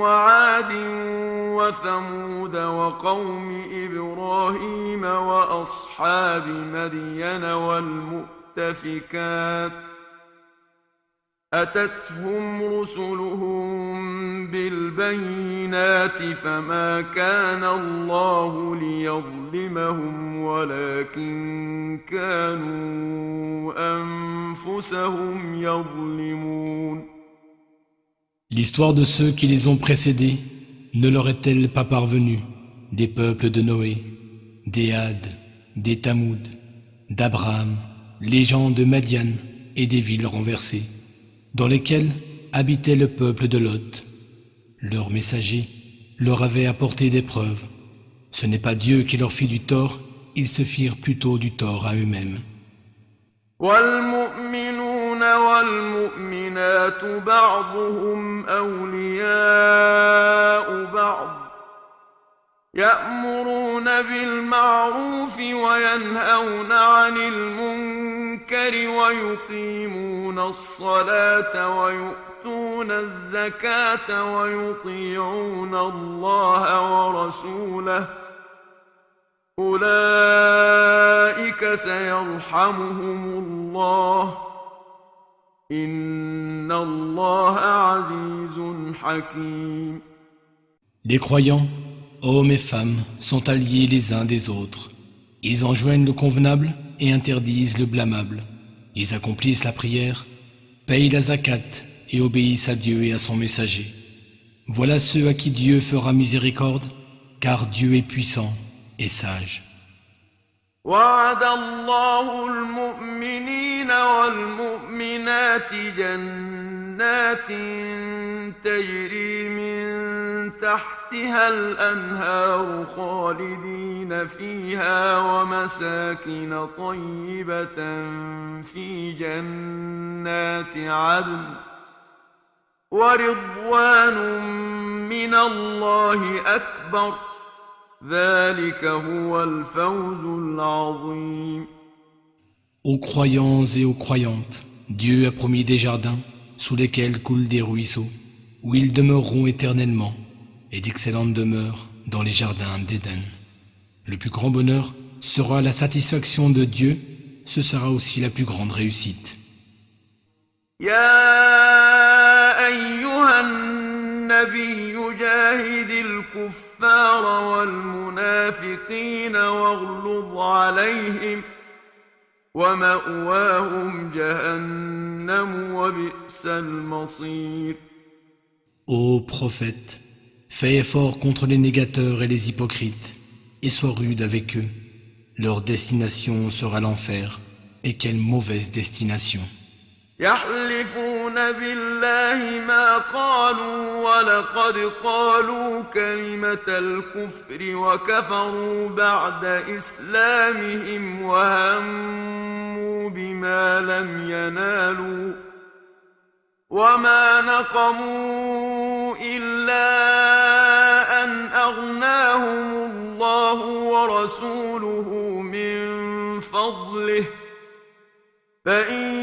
وعاد وثمود وقوم إبراهيم وأصحاب مدين والمؤتفكات أتتهم رسلهم بالبينات فما كان الله ليظلمهم ولكن كانوا أنفسهم يظلمون. L'histoire de ceux qui les ont précédés ne leur est-elle pas parvenue, des peuples de Noé, des Had, des Tamoud, d'Abraham, les gens de Madian et des villes renversées, dans lesquelles habitait le peuple de Lot. Leurs messagers leur avaient apporté des preuves. Ce n'est pas Dieu qui leur fit du tort, ils se firent plutôt du tort à eux-mêmes. والمؤمنون والمؤمنات بعضهم أولياء بعض يأمرون بالمعروف وينهون عن المنكر ويقيمون الصلاة ويؤتون الزكاة ويطيعون الله ورسوله أولئك سيرحمهم الله إن الله عزيز حكيم. Les croyants, hommes et femmes, sont alliés les uns des autres. Ils enjoignent le convenable et interdisent le blâmable. Ils accomplissent la prière, payent la zakat et obéissent à Dieu et à son messager. Voilà ceux à qui Dieu fera miséricorde, car Dieu est puissant et sage. وعد الله المؤمنين والمؤمنات جنات تجري من تحتها الأنهار خالدين فيها ومساكن طيبة في جنات عدن ورضوان من الله أكبر ذلك هو الفوز العظيم. Aux croyants et aux croyantes, Dieu a promis des jardins sous lesquels coulent des ruisseaux, où ils demeureront éternellement, et d'excellentes demeures dans les jardins d'Éden. Le plus grand bonheur sera la satisfaction de Dieu, ce sera aussi la plus grande réussite. يا أيها النبي جاهد الكفار والمنافقين واغلظ عليهم ومأواهم جهنم وبئس المصير. Ô prophète, fais effort contre les négateurs et les hypocrites, et sois rude avec eux. Leur destination sera l'enfer, et quelle mauvaise destination. يحلفون بالله ما قالوا ولقد قالوا كلمة الكفر وكفروا بعد إسلامهم وهموا بما لم ينالوا وما نقموا إلا أن أغناهم الله ورسوله من فضله فإن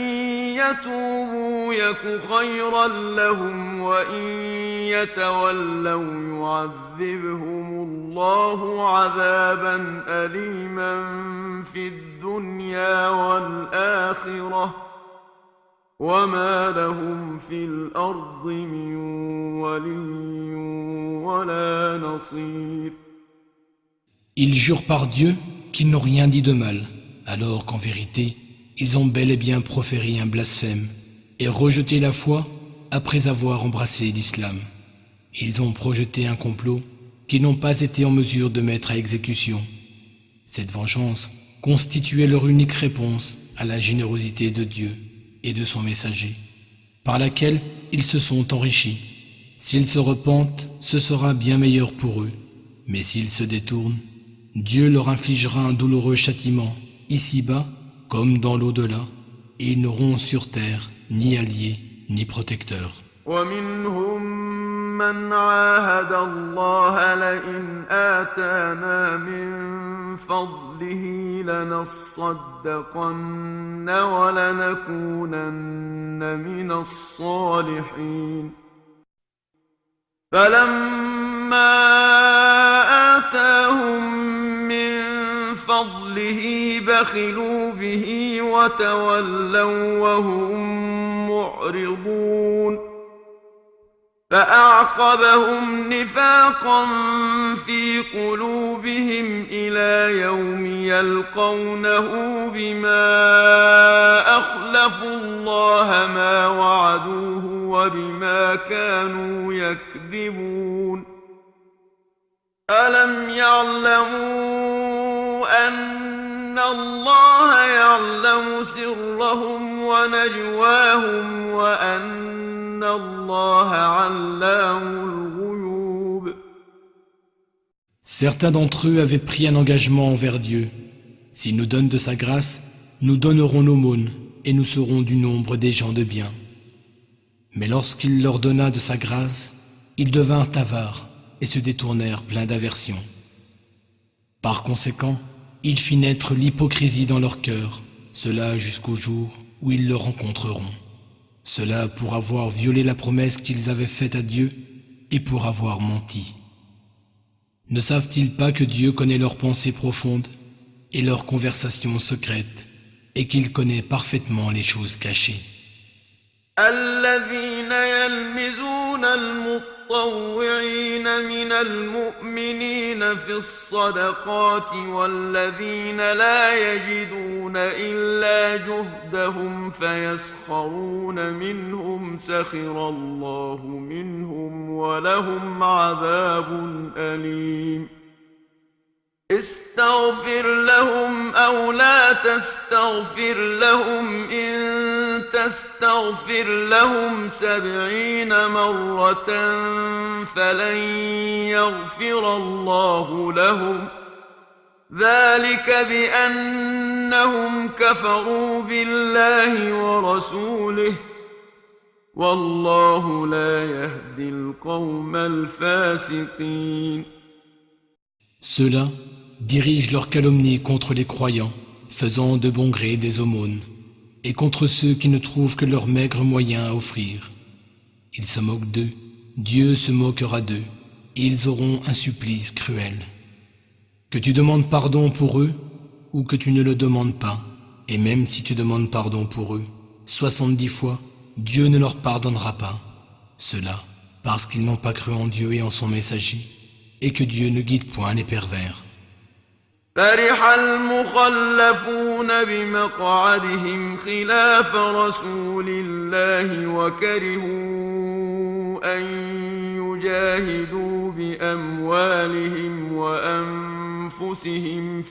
يتوبوا يك خيرا لهم وإن يتولوا يعذبهم الله عذابا أليما في الدنيا والآخرة وما لهم في الأرض من ولي ولا نصير. Ils jurent par Dieu qu'ils n'ont rien dit de mal, alors qu'en vérité, ils ont bel et bien proféré un blasphème et rejeté la foi après avoir embrassé l'islam. Ils ont projeté un complot qu'ils n'ont pas été en mesure de mettre à exécution. Cette vengeance constituait leur unique réponse à la générosité de Dieu et de son messager, par laquelle ils se sont enrichis. S'ils se repentent, ce sera bien meilleur pour eux, mais s'ils se détournent, Dieu leur infligera un douloureux châtiment, ici-bas comme dans l'au-delà, et ils n'auront sur terre ni alliés ni protecteurs. ومنهم من عاهد الله لئن آتانا من فضله لنصدقن ولنكونن من الصالحين فلما آتاهم من فضله بخلوا به وتولوا وهم معرضون فأعقبهم نفاقا في قلوبهم إلى يوم يلقونه بما أخلفوا الله ما وعدوه وبما كانوا يكذبون ألم يعلموا أن الله يعلم سرهم ونجواهم وأن الله علام الغيوب. Certains d'entre eux avaient pris un engagement envers Dieu. S'il nous donne de sa grâce, nous donnerons l'aumône et nous serons du nombre des gens de bien. Mais lorsqu'il leur donna de sa grâce, ils devinrent avares et se détournèrent pleins d'aversion. Par conséquent, il fit naître l'hypocrisie dans leur cœur, cela jusqu'au jour où ils le rencontreront. Cela pour avoir violé la promesse qu'ils avaient faite à Dieu et pour avoir menti. Ne savent-ils pas que Dieu connaît leurs pensées profondes et leurs conversations secrètes et qu'il connaît parfaitement les choses cachées? الذين يلمزون المطوعين من المؤمنين في الصدقات والذين لا يجدون إلا جهدهم فيسخرون منهم سخر الله منهم ولهم عذاب أليم استغفر لهم أو لا تستغفر لهم إن تستغفر لهم 70 مرة فلن يغفر الله لهم ذلك بأنهم كفروا بالله ورسوله والله لا يهدي القوم الفاسقين. Ceux-là dirigent leurs calomnies contre les croyants, faisant de bon gré des aumônes, et contre ceux qui ne trouvent que leurs maigres moyens à offrir. Ils se moquent d'eux, Dieu se moquera d'eux, et ils auront un supplice cruel. Que tu demandes pardon pour eux, ou que tu ne le demandes pas, et même si tu demandes pardon pour eux, 70 fois, Dieu ne leur pardonnera pas. Cela parce qu'ils n'ont pas cru en Dieu et en son messager, et que Dieu ne guide point les pervers. فرح المخلفون بمقعدهم خلاف رسول الله وكرهوا أن يجاهدوا بأموالهم وأنفسهم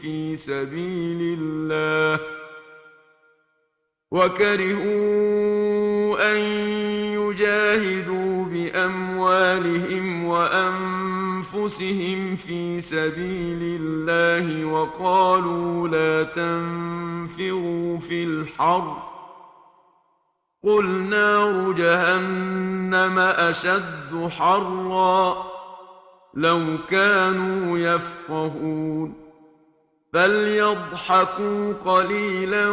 في سبيل الله وقالوا لا تنفروا في الحر قل نار جهنم أشد حرا لو كانوا يفقهون فليضحكوا قليلا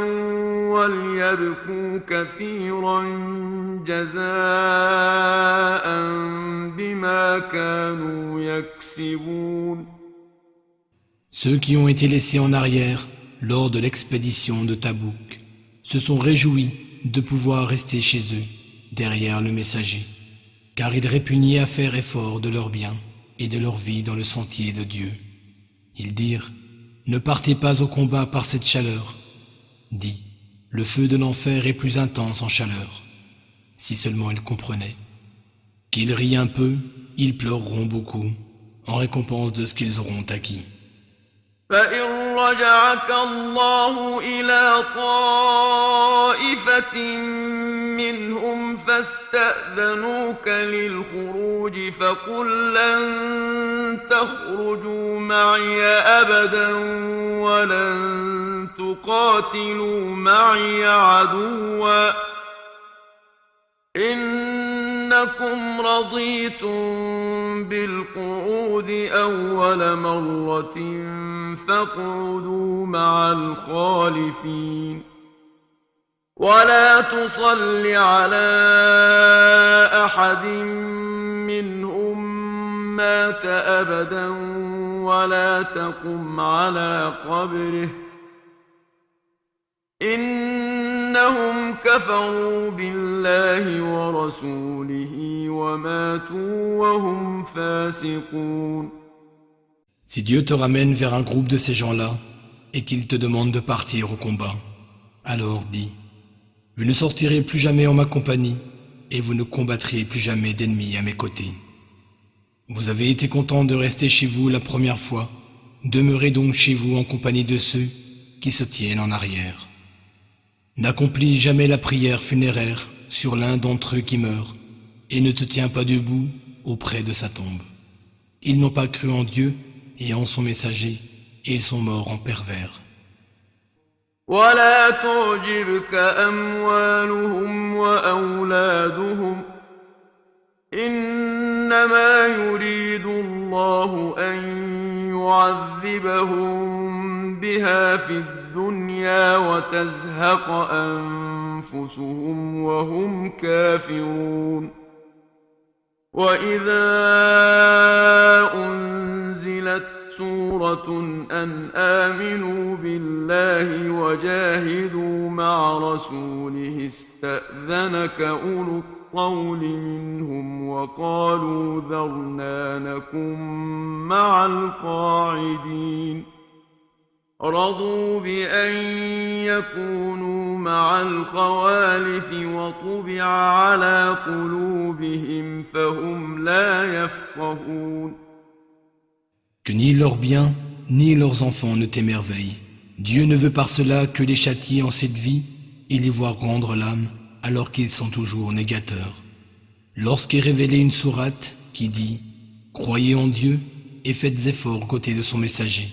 وليبكوا كثيرا جزاء بما كانوا يكسبون. Ceux qui ont été laissés en arrière lors de l'expédition de Tabouk se sont réjouis de pouvoir rester chez eux, derrière le messager, car ils répugnaient à faire effort de leur bien et de leur vie dans le sentier de Dieu. Ils dirent: ne partez pas au combat par cette chaleur. Dis: le feu de l'enfer est plus intense en chaleur. Si seulement ils comprenaient. Qu'ils rient un peu, ils pleureront beaucoup, en récompense de ce qu'ils auront acquis. فإن رجعك الله إلى طائفة منهم فاستأذنوك للخروج فقل لن تخرجوا معي أبدا ولن تقاتلوا معي عدوا إنما إنكم رضيتم بالقعود أول مرة فاقعدوا مع الخالفين ولا تصل على أحد منهم مات أبدا ولا تقم على قبره إنهم كفروا بالله ورسوله وماتوا وهم فاسقون. Si Dieu te ramène vers un groupe de ces gens-là et qu'il te demande de partir au combat, alors dis, je ne sortirai plus jamais en ma compagnie et vous ne combattrez plus jamais d'ennemis à mes côtés. Vous avez été content de rester chez vous la première fois, demeurez donc chez vous en compagnie de ceux qui se tiennent en arrière. N'accomplis jamais la prière funéraire sur l'un d'entre eux qui meurt et ne te tiens pas debout auprès de sa tombe. Ils n'ont pas cru en Dieu et en son messager et ils sont morts en pervers. ولا تعجبك أموالهم وأولادهم إنما يريد الله أن يعذبهم بها في الدنيا وتزهق أنفسهم وهم كافرون وإذا أنزلت سورة أن آمنوا بالله وجاهدوا مع رسوله استأذنك أولو الطول منهم وقالوا ذرنا نكن مع القاعدين رضوا بأن يكونوا مع الخوالف وطبع على قلوبهم فهم لا يفقهون. Que ni leurs biens, ni leurs enfants ne t'émerveillent. Dieu ne veut par cela que les châtier en cette vie et les voir rendre l'âme alors qu'ils sont toujours négateurs. Lorsqu'est révélée une sourate qui dit « Croyez en Dieu et faites effort aux côtés de son messager »,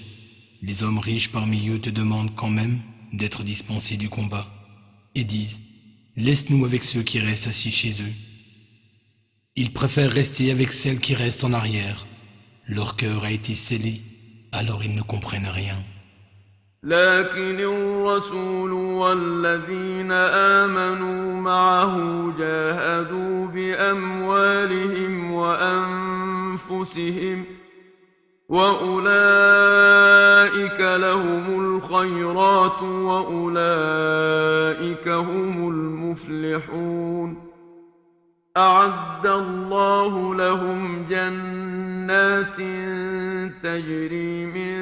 les hommes riches parmi eux te demandent quand même d'être dispensés du combat et disent « Laisse-nous avec ceux qui restent assis chez eux ». Ils préfèrent rester avec celles qui restent en arrière. Leur cœur a été scellé, alors ils ne comprennent rien. لكن الرسول والذين آمنوا معه جاهدوا بأموالهم وأنفسهم وأولئك لهم الخيرات وأولئك هم المفلحون. أعد الله لهم جنات تجري من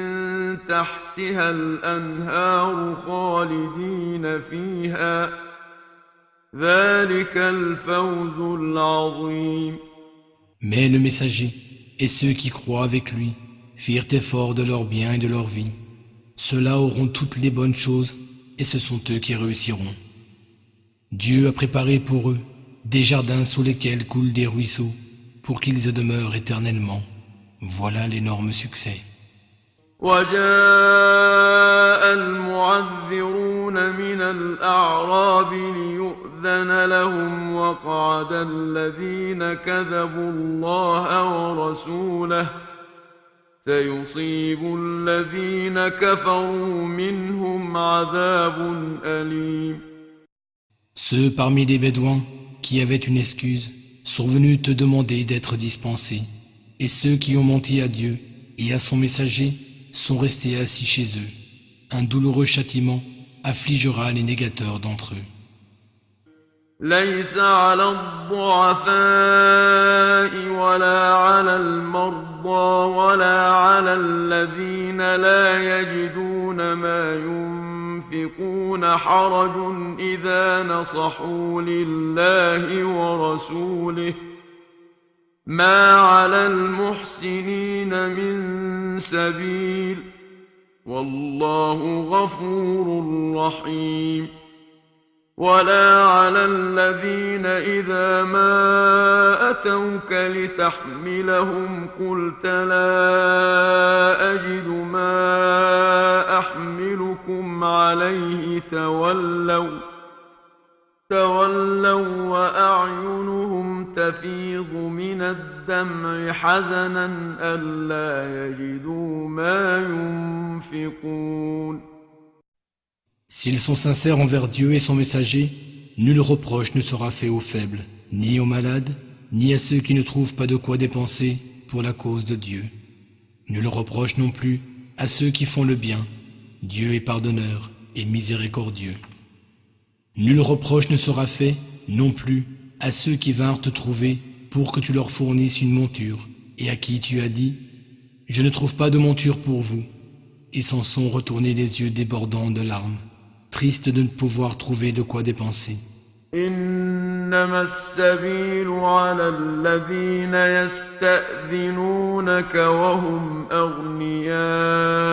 تحتها الأنهار خالدين فيها ذلك الفوز العظيم. Mais le messager et ceux qui croient avec lui firent effort de leurs biens et de leur vie. Ceux-là auront toutes les bonnes choses et ce sont eux qui réussiront. Dieu a préparé pour eux des jardins sous lesquels coulent des ruisseaux, pour qu'ils y demeurent éternellement. Voilà l'énorme succès. وجاء المعذرون من الأعراب ليؤذن لهم وقعد الذين كذبوا الله ورسوله سيصيب الذين كفروا منهم عذاب أليم. Ceux parmi les Bédouins qui avaient une excuse sont venus te demander d'être dispensés, et ceux qui ont menti à Dieu et à son messager sont restés assis chez eux. Un douloureux châtiment affligera les négateurs d'entre eux. ليس على الضعفاء ولا على المرضى ولا على الذين لا يجدون ما ينفقون حرج إذا نصحوا لله ورسوله ما على المحسنين من سبيل والله غفور رحيم. ولا على الذين إذا ما أتوك لتحملهم قلت لا أجد ما أحملكم عليه تولوا وأعينهم تفيض من الدمع حزنا ألا يجدوا ما ينفقون. S'ils sont sincères envers Dieu et son messager, nul reproche ne sera fait aux faibles, ni aux malades, ni à ceux qui ne trouvent pas de quoi dépenser pour la cause de Dieu. Nul reproche non plus à ceux qui font le bien. Dieu est pardonneur et miséricordieux. Nul reproche ne sera fait non plus à ceux qui vinrent te trouver pour que tu leur fournisses une monture et à qui tu as dit « Je ne trouve pas de monture pour vous ». Ils s'en sont retournés les yeux débordants de larmes, tristes de ne pouvoir trouver de quoi dépenser. إنما السبيل على الذين يستأذنونك وهم أغنياء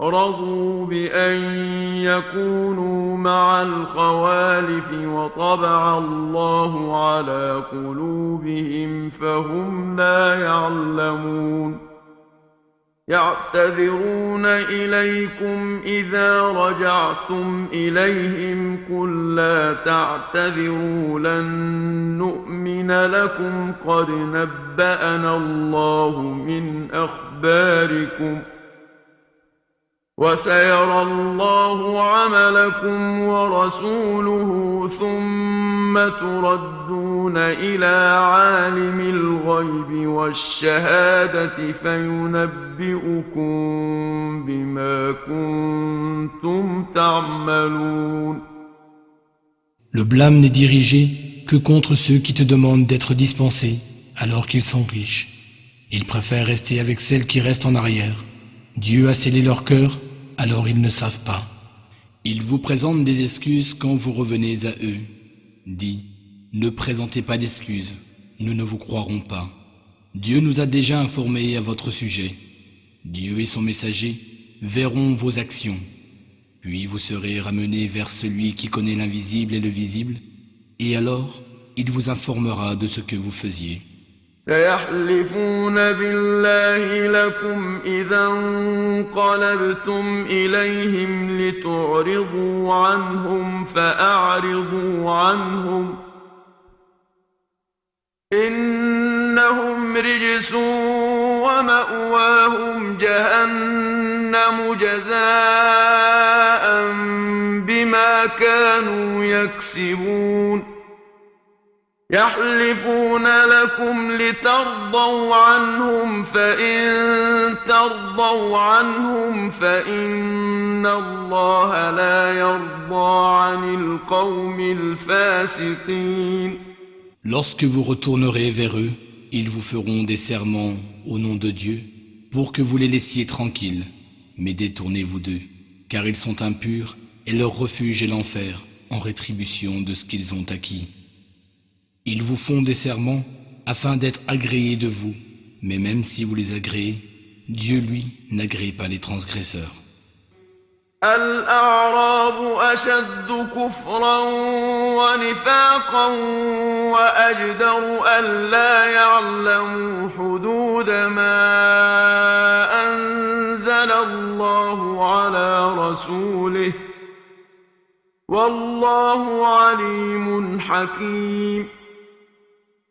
رضوا بأن يكونوا مع الخوالف وطبع الله على قلوبهم فهم لا يعلمون. يعتذرون إليكم إذا رجعتم إليهم قل لا تعتذروا لن نؤمن لكم قد نبأنا الله من أخباركم وسيرى الله عملكم ورسوله ثم تردون إلى عالم الغيب والشهادة فينبئكم بما كنتم تعملون. Le blâme n'est dirigé que contre ceux qui te demandent d'être dispensés alors qu'ils sont riches. Ils préfèrent rester avec celles qui restent en arrière. Dieu a scellé leur cœur, alors ils ne savent pas. Ils vous présentent des excuses quand vous revenez à eux. Dis, ne présentez pas d'excuses, nous ne vous croirons pas. Dieu nous a déjà informés à votre sujet. Dieu et son messager verront vos actions. Puis vous serez ramenés vers celui qui connaît l'invisible et le visible, et alors il vous informera de ce que vous faisiez. سيحلفون بالله لكم إذا انقلبتم إليهم لتعرضوا عنهم فأعرضوا عنهم إنهم رجس ومأواهم جهنم جزاء بما كانوا يكسبون. يحلفون لكم لترضوا عنهم فإن ترضوا عنهم فإن الله لا يرضى عن القوم الفاسقين. Lorsque vous retournerez vers eux, ils vous feront des serments au nom de Dieu pour que vous les laissiez tranquilles. Mais détournez-vous d'eux, car ils sont impurs et leur refuge est l'enfer en rétribution de ce qu'ils ont acquis. Ils vous font des serments afin d'être agréés de vous, mais même si vous les agréez, Dieu lui n'agrée pas les transgresseurs. الأعراب أشد كفرا ونفاقا وأجدر ألا يعلموا حدود ما أنزل الله على رسوله والله عليم حكيم.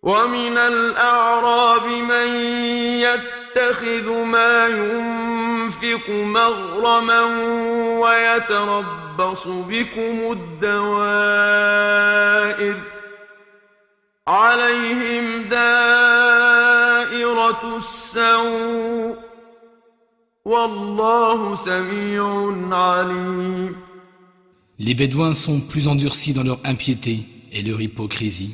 ومن الأعراب من يتخذ ما ينفق مغرما ويتربص بكم الدوائر عليهم دائرة السوء والله سميع عليم. Les Bédouins sont plus endurcis dans leur impiété et leur hypocrisie.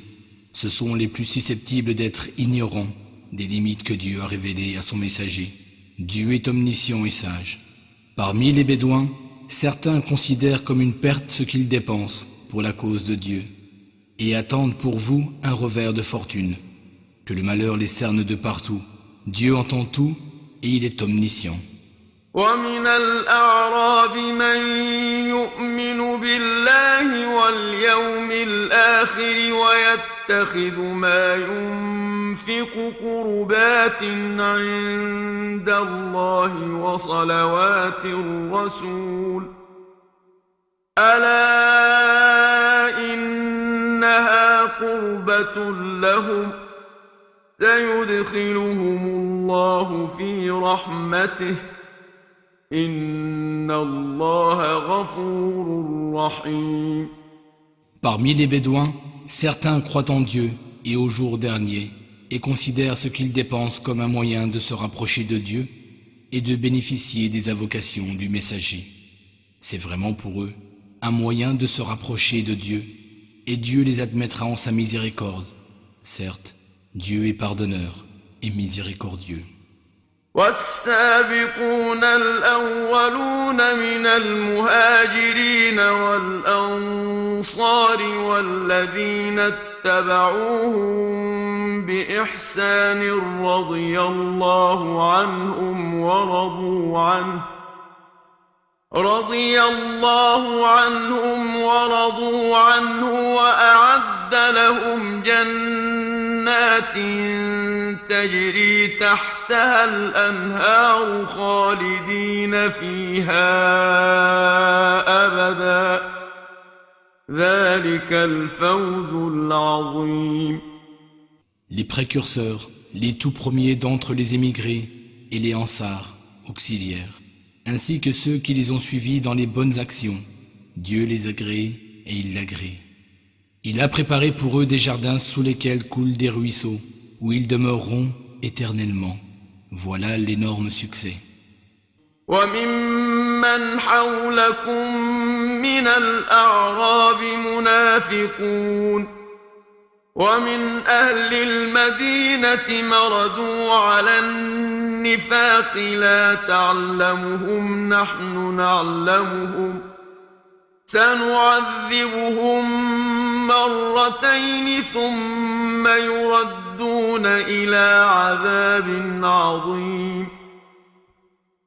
Ce sont les plus susceptibles d'être ignorants des limites que Dieu a révélées à son messager. Dieu est omniscient et sage. Parmi les Bédouins, certains considèrent comme une perte ce qu'ils dépensent pour la cause de Dieu et attendent pour vous un revers de fortune. Que le malheur les cerne de partout. Dieu entend tout et il est omniscient. ومن الأعراب من يؤمن بالله واليوم الآخر ويتخذ ما ينفق قربات عند الله وصلوات الرسول ألا إن إنها قربة لهم سيدخلهم الله في رحمته إن الله غفور رحيم. Parmi les Bédouins, certains croient en Dieu et au jour dernier et considèrent ce qu'ils dépensent comme un moyen de se rapprocher de Dieu et de bénéficier des invocations du messager. C'est vraiment pour eux un moyen de se rapprocher de Dieu et Dieu les admettra en sa miséricorde. Certes, Dieu est pardonneur et miséricordieux. والسابقون الأولون من المهاجرين والأنصار والذين اتبعوهم بإحسان رضي الله عنهم ورضوا عنه وأعد لهم جنات تجري تحتها الأنهار خالدين فيها أبدا ذلك الفوز العظيم. Les précurseurs, les tout premiers d'entre les émigrés et les ansars, auxiliaires, ainsi que ceux qui les ont suivis dans les bonnes actions, Dieu les agrée et il l'agrée. Il a préparé pour eux des jardins sous lesquels coulent des ruisseaux, où ils demeureront éternellement. Voilà l'énorme succès. وممن حولكم من الأعراب منافقون ومن أهل المدينة مردوا على النفاق لا تعلمهم نحن نعلمهم سنعذبهم مرتين ثم يردون إلى عذاب عظيم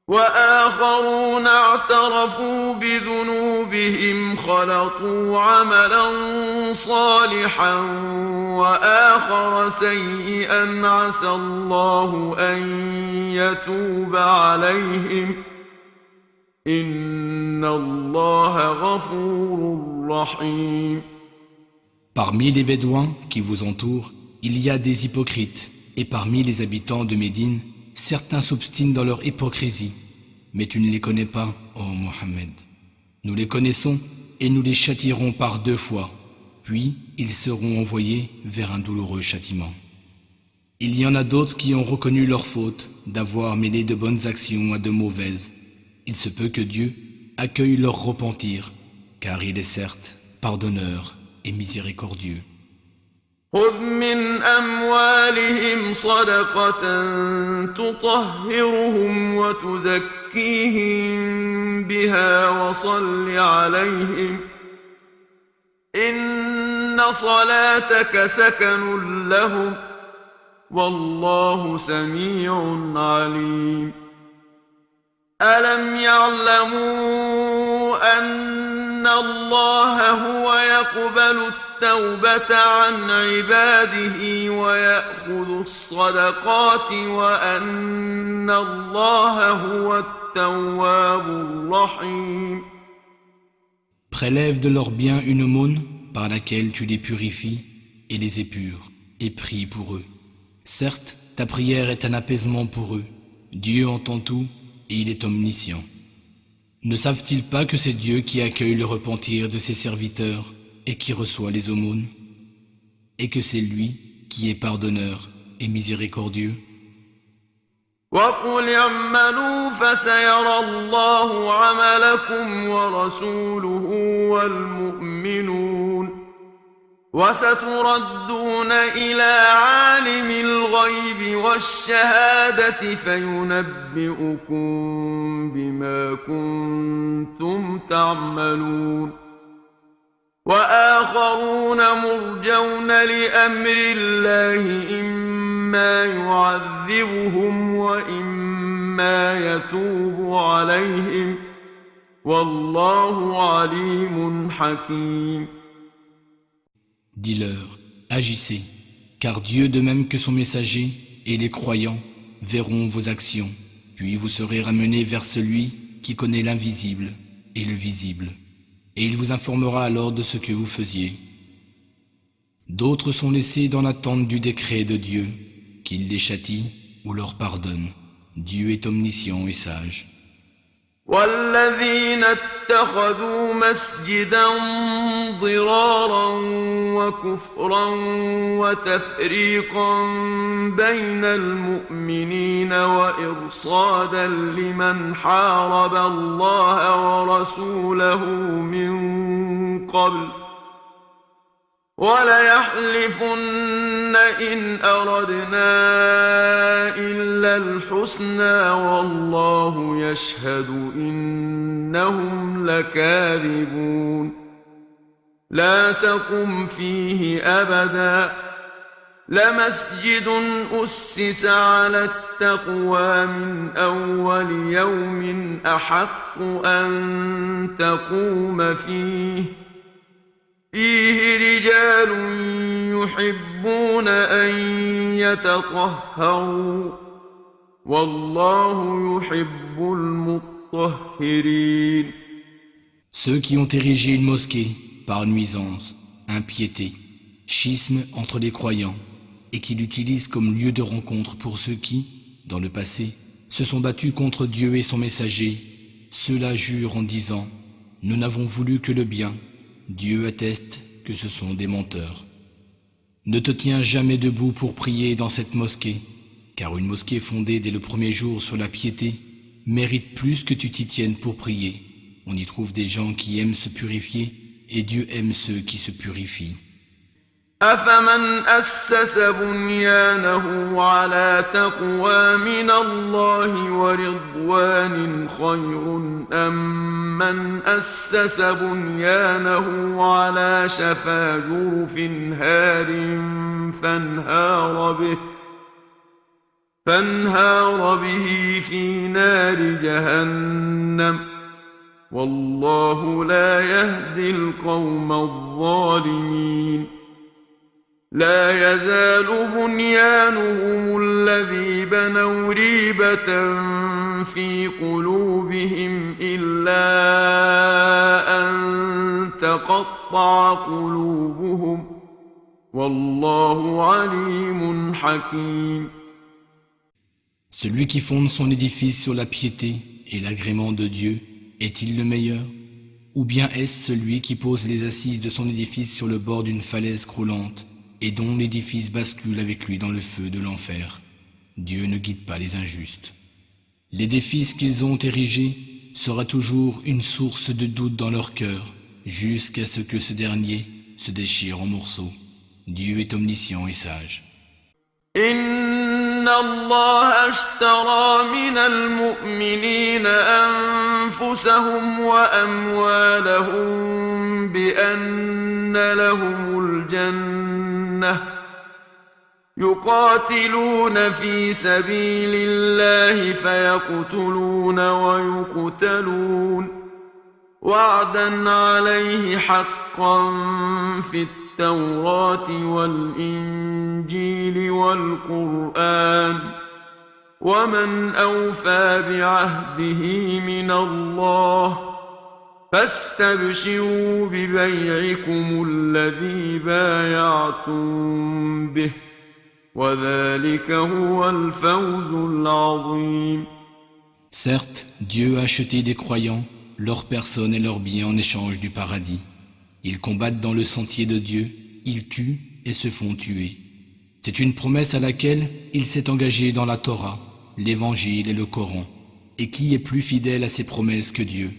وآخرون اعترفوا بذنوبهم خلطوا عملا صالحا وآخر سيئا عسى الله أن يتوب عليهم إن الله غفور رحيم. Parmi les Bédouins qui vous entourent, il y a des hypocrites, et parmi les habitants de Médine, certains s'obstinent dans leur hypocrisie. Mais tu ne les connais pas, ô Mohammed. Nous les connaissons et nous les châtierons par 2 fois, puis ils seront envoyés vers un douloureux châtiment. Il y en a d'autres qui ont reconnu leur faute d'avoir mêlé de bonnes actions à de mauvaises. Il se peut que Dieu accueille leur repentir, car il est certes pardonneur et miséricordieux. خذ من أموالهم صدقة تطهرهم وتزكيهم بها وصل عليهم إن صلاتك سكن لهم والله سميع عليم. ألم يعلموا أن الله هو يقبل التوبة عن عباده ويأخذ الصدقات وأن الله هو التواب الرحيم. Prélève de leurs biens une aumône par laquelle tu les purifies et les épures, et prie pour eux. Certes, ta prière est un apaisement pour eux. Dieu entend tout et il est omniscient. Ne savent-ils pas que c'est Dieu qui accueille le repentir de ses serviteurs et qui reçoit les aumônes, et que c'est lui qui est pardonneur et miséricordieux? وَقُلِ اعْمَلُوا فَسَيَرَى اللَّهُ عَمَلَكُمْ وَرَسُولُهُ وَالْمُؤْمِنُونَ وَسَتُرَدُّونَ إِلَى عَالِمِ الْغَيْبِ وَالشَّهَادَةِ فَيُنَبِّئُكُم بِمَا كُنتُمْ تَعْمَلُونَ وآخرون مرجون لأمر الله إما يعذبهم وإما يتوب عليهم والله عليم حكيم. Dis-leur, agissez, car Dieu de même que son messager et les croyants verront vos actions, puis vous serez ramenés vers celui qui connaît l'invisible et le visible. Et il vous informera alors de ce que vous faisiez. D'autres sont laissés dans l'attente du décret de Dieu, qu'il les châtie ou leur pardonne. Dieu est omniscient et sage. والذين اتخذوا مسجدا ضرارا وكفرا وتفريقا بين المؤمنين وإرصادا لمن حارب الله ورسوله من قبل وليحلفن إن أردنا إلا الحسنى والله يشهد إنهم لكاذبون لا تقم فيه أبدا لمسجد أسس على التقوى من أول يوم أحق أن تقوم فيه رجال يحبون أن يتطهروا والله يحب المطهرين. Ceux qui ont érigé une mosquée par nuisance, impiété, schisme entre les croyants et qui l'utilisent comme lieu de rencontre pour ceux qui, dans le passé, se sont battus contre Dieu et son messager, ceux-là jurent en disant « Nous n'avons voulu que le bien ». Dieu atteste que ce sont des menteurs. Ne te tiens jamais debout pour prier dans cette mosquée, car une mosquée fondée dès le premier jour sur la piété mérite plus que tu t'y tiennes pour prier. On y trouve des gens qui aiment se purifier, et Dieu aime ceux qui se purifient. أفمن أسس بنيانه على تقوى من الله ورضوان خير أم من أسس بنيانه على شفا جرف هار فانهار به في نار جهنم والله لا يهدي القوم الظالمين. لا يزال بنيانهم الذي بنوا ريبة في قلوبهم إلا أن تقطع قلوبهم والله عليم حكيم. Celui qui fonde son édifice sur la piété et l'agrément de Dieu, est-il le meilleur? Ou bien est-ce celui qui pose les assises de son édifice sur le bord d'une falaise croulante et dont l'édifice bascule avec lui dans le feu de l'enfer? Dieu ne guide pas les injustes. L'édifice qu'ils ont érigé sera toujours une source de doute dans leur cœur, jusqu'à ce que ce dernier se déchire en morceaux. Dieu est omniscient et sage. إن الله اشترى من المؤمنين أنفسهم وأموالهم بأن لهم الجنة يقاتلون في سبيل الله فيقتلون ويقتلون وعدا عليه حقا في التوراة والإنجيل والقرآن ومن أوفى بعهده من الله فاستبشروا ببيعكم الذي بايعتم به وذلك هو الفوز العظيم. Certes, Dieu a acheté des croyants, leurs personnes et leurs biens en échange du paradis. Ils combattent dans le sentier de Dieu, ils tuent et se font tuer. C'est une promesse à laquelle il s'est engagé dans la Torah, l'Évangile et le Coran. Et qui est plus fidèle à ses promesses que Dieu?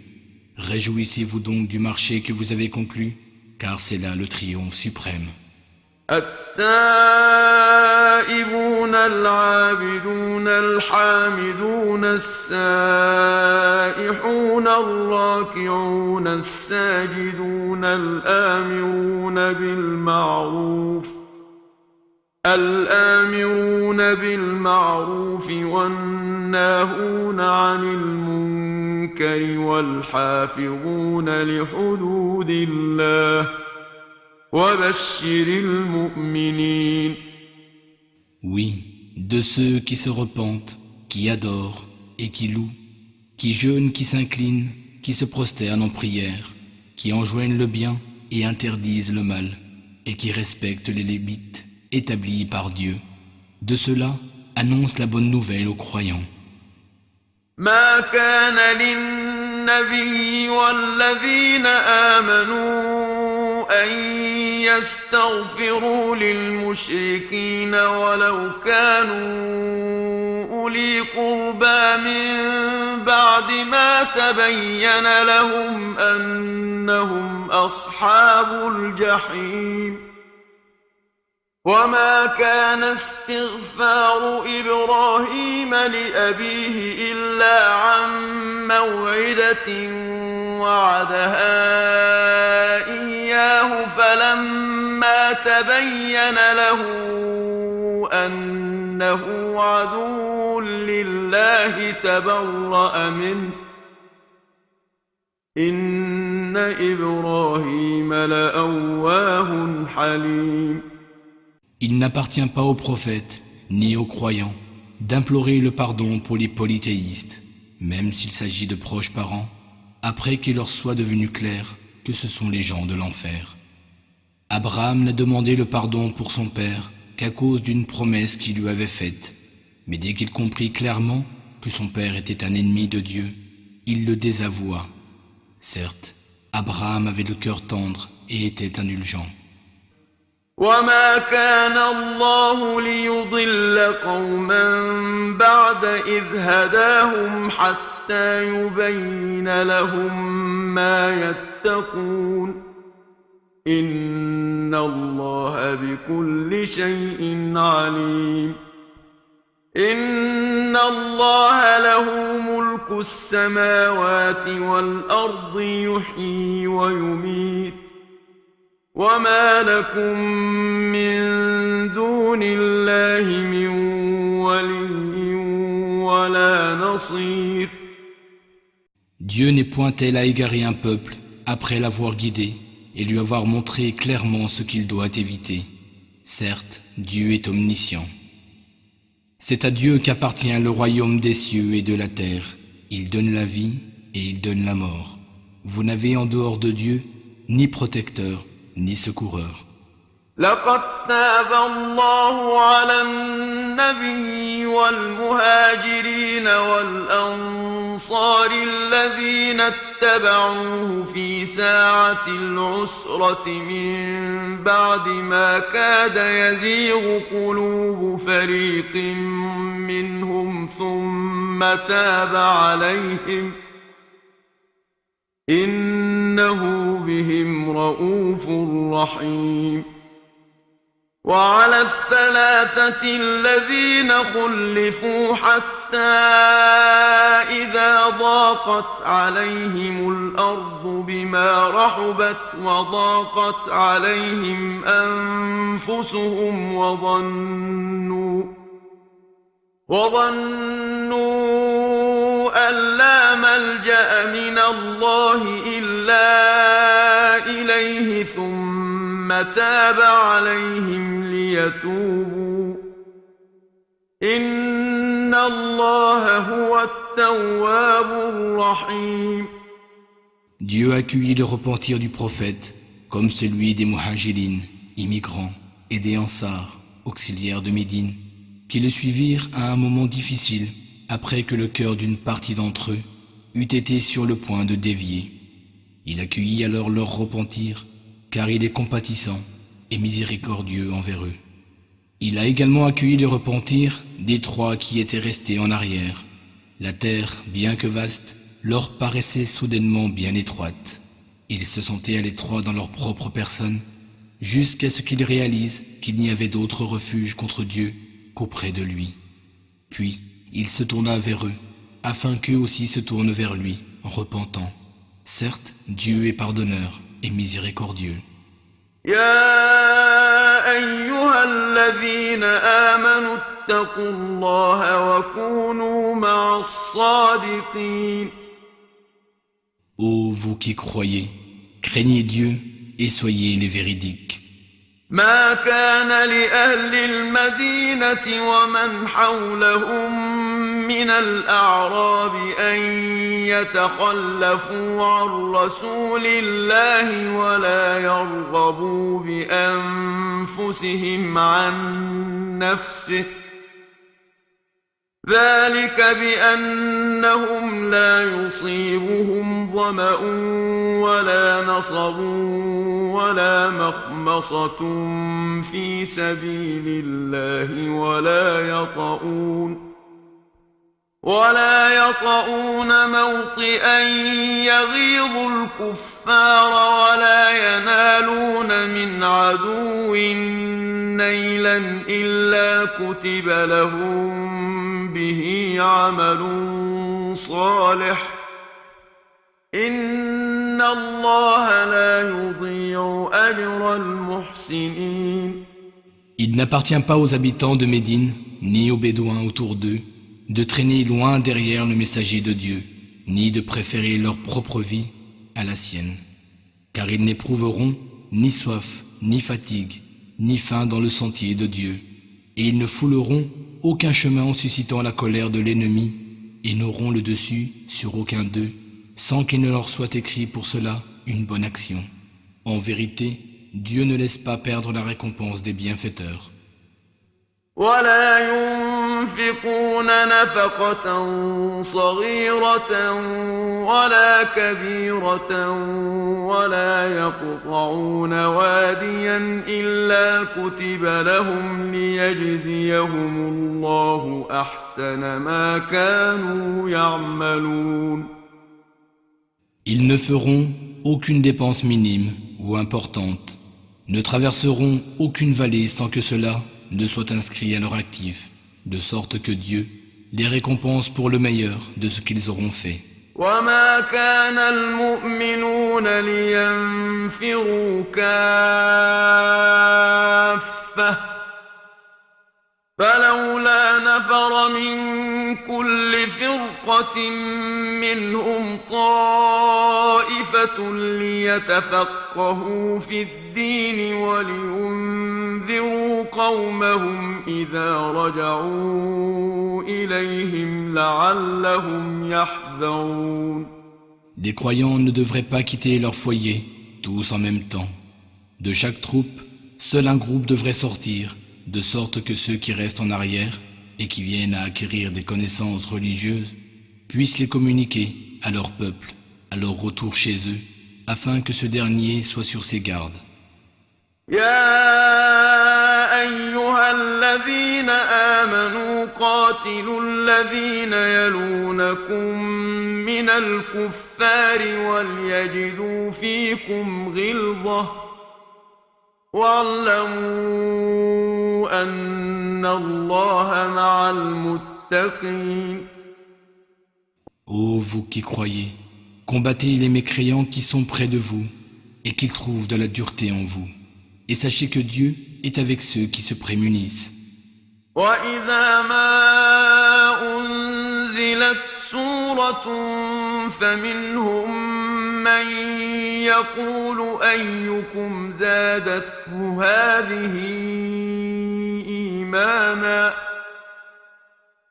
Réjouissez-vous donc du marché que vous avez conclu, car c'est là le triomphe suprême. التائبون العابدون الحامدون السائحون الراكعون الساجدون الآمرون بالمعروف والناهون عن المنكر والحافظون لحدود الله وبشر المؤمنين. Oui, de ceux qui se repentent, qui adorent et qui louent, qui jeûnent, qui s'inclinent, qui se prosternent en prière, qui enjoignent le bien et interdisent le mal. et qui respectent les lévites établis par Dieu. De cela, annonce la bonne nouvelle aux croyants. ما كان للنبي والذين آمنوا أن يستغفروا للمشركين ولو كانوا أولي قربى من بعد ما تبين لهم أنهم أصحاب الجحيم وما كان استغفار إبراهيم لأبيه إلا عن موعدة وعدها إياه فلما تبين له أنه عدو لله تبرأ منه إن إبراهيم لأواه حليم. Il n'appartient pas aux prophètes, ni aux croyants, d'implorer le pardon pour les polythéistes, même s'il s'agit de proches parents, après qu'il leur soit devenu clair que ce sont les gens de l'enfer. Abraham n'a demandé le pardon pour son père qu'à cause d'une promesse qu'il lui avait faite, mais dès qu'il comprit clairement que son père était un ennemi de Dieu, il le désavoua. Certes, Abraham avait le cœur tendre et était indulgent. وما كان الله ليضل قوما بعد إذ هداهم حتى يبين لهم ما يتقون إن الله بكل شيء عليم. إن الله له ملك السماوات والأرض يحيي ويميت وما لكم من دون الله من ولي ولا نصير. Dieu n'est point tel à égarer un peuple après l'avoir guidé et lui avoir montré clairement ce qu'il doit éviter. Certes, Dieu est omniscient. C'est à Dieu qu'appartient le royaume des cieux et de la terre. Il donne la vie et il donne la mort. Vous n'avez en dehors de Dieu ni protecteur, ni secoureur. لقد تاب الله على النبي والمهاجرين والأنصار الذين اتبعوه في ساعة العسرة من بعد ما كاد يزيغ قلوب فريق منهم ثم تاب عليهم إنه بهم رؤوف رحيم. وعلى الثلاثة الذين خلفوا حتى إذا ضاقت عليهم الأرض بما رحبت وضاقت عليهم أنفسهم وظنوا أن لا ملجأ من الله إلا إليه ثم تاب عليهم ليتوبوا إن الله هو التواب الرحيم. Dieu accueillit le repentir du prophète comme celui des muhajirines, immigrants, et des ansars, auxiliaires de Médine, qui le suivirent à un moment difficile après que le cœur d'une partie d'entre eux eût été sur le point de dévier. Il accueillit alors leur repentir, car il est compatissant et miséricordieux envers eux. Il a également accueilli le repentir des trois qui étaient restés en arrière. La terre, bien que vaste, leur paraissait soudainement bien étroite. Ils se sentaient à l'étroit dans leur propre personne, jusqu'à ce qu'ils réalisent qu'il n'y avait d'autre refuge contre Dieu qu'auprès de lui. Puis, il se tourna vers eux, afin qu'eux aussi se tournent vers lui, en repentant. Certes, Dieu est pardonneur et miséricordieux. يا أيها الذين آمنوا اتقوا الله وكونوا مع الصادقين. Ô vous qui croyez, craignez Dieu et soyez les véridiques. ما كان لأهل المدينة ومن حولهم من الأعراب أن يتخلفوا عن رسول الله ولا يرغبوا بأنفسهم عن نفسه ذلك بأنهم لا يصيبهم ظمأ ولا نصب ولا مخمصة في سبيل الله ولا يطؤون موطئا يغيظ الكفار ولا ينالون من عدو نيلا إلا كتب لهم به عمل صالح إن الله لا يضيع أجر المحسنين. Il n'appartient pas aux habitants de Médine, ni aux Bédouins autour d'eux, de traîner loin derrière le messager de Dieu, ni de préférer leur propre vie à la sienne. Car ils n'éprouveront ni soif, ni fatigue, ni faim dans le sentier de Dieu, et ils ne fouleront aucun chemin en suscitant la colère de l'ennemi, et n'auront le dessus sur aucun d'eux, sans qu'il ne leur soit écrit pour cela une bonne action. En vérité, Dieu ne laisse pas perdre la récompense des bienfaiteurs. ولا ينفقون نفقة صغيرة ولا كبيرة ولا يقطعون واديا إلا كتب لهم ليجزيهم الله أحسن ما كانوا يعملون. Ils ne feront aucune dépense minime ou importante, ne traverseront aucune vallée sans que cela ne soit inscrit à leur actif, de sorte que Dieu les récompense pour le meilleur de ce qu'ils auront fait. وما كان المؤمنون لينفروا كافة فلولا نفر من كل فرقة منهم طائفة ليتفقهوا في الدين ولينذروا قومهم إذا رجعوا إليهم لعلهم يحذرون. Les croyants ne devraient pas quitter leur foyer, tous en même temps. De chaque troupe, seul un groupe devrait sortir, de sorte que ceux qui restent en arrière et qui viennent à acquérir des connaissances religieuses puissent les communiquer à leur peuple, à leur retour chez eux, afin que ce dernier soit sur ses gardes. يا أيها الذين آمنوا قاتلوا الذين يلونكم من الكفار وليجدوا فيكم غلظة واعلموا أن الله مع المتقين. Ô vous qui croyez, combattez les mécréants qui sont près de vous et qu'ils trouvent de la dureté en vous. Et sachez que Dieu est avec ceux qui se prémunissent. وَإِذَا مَا أُنزِلَتْ سُورَةٌ فَمِنْهُم مَّن يَقُولُ أَيُّكُمْ زَادَتْهُ هَٰذِهِ إِيمَانًا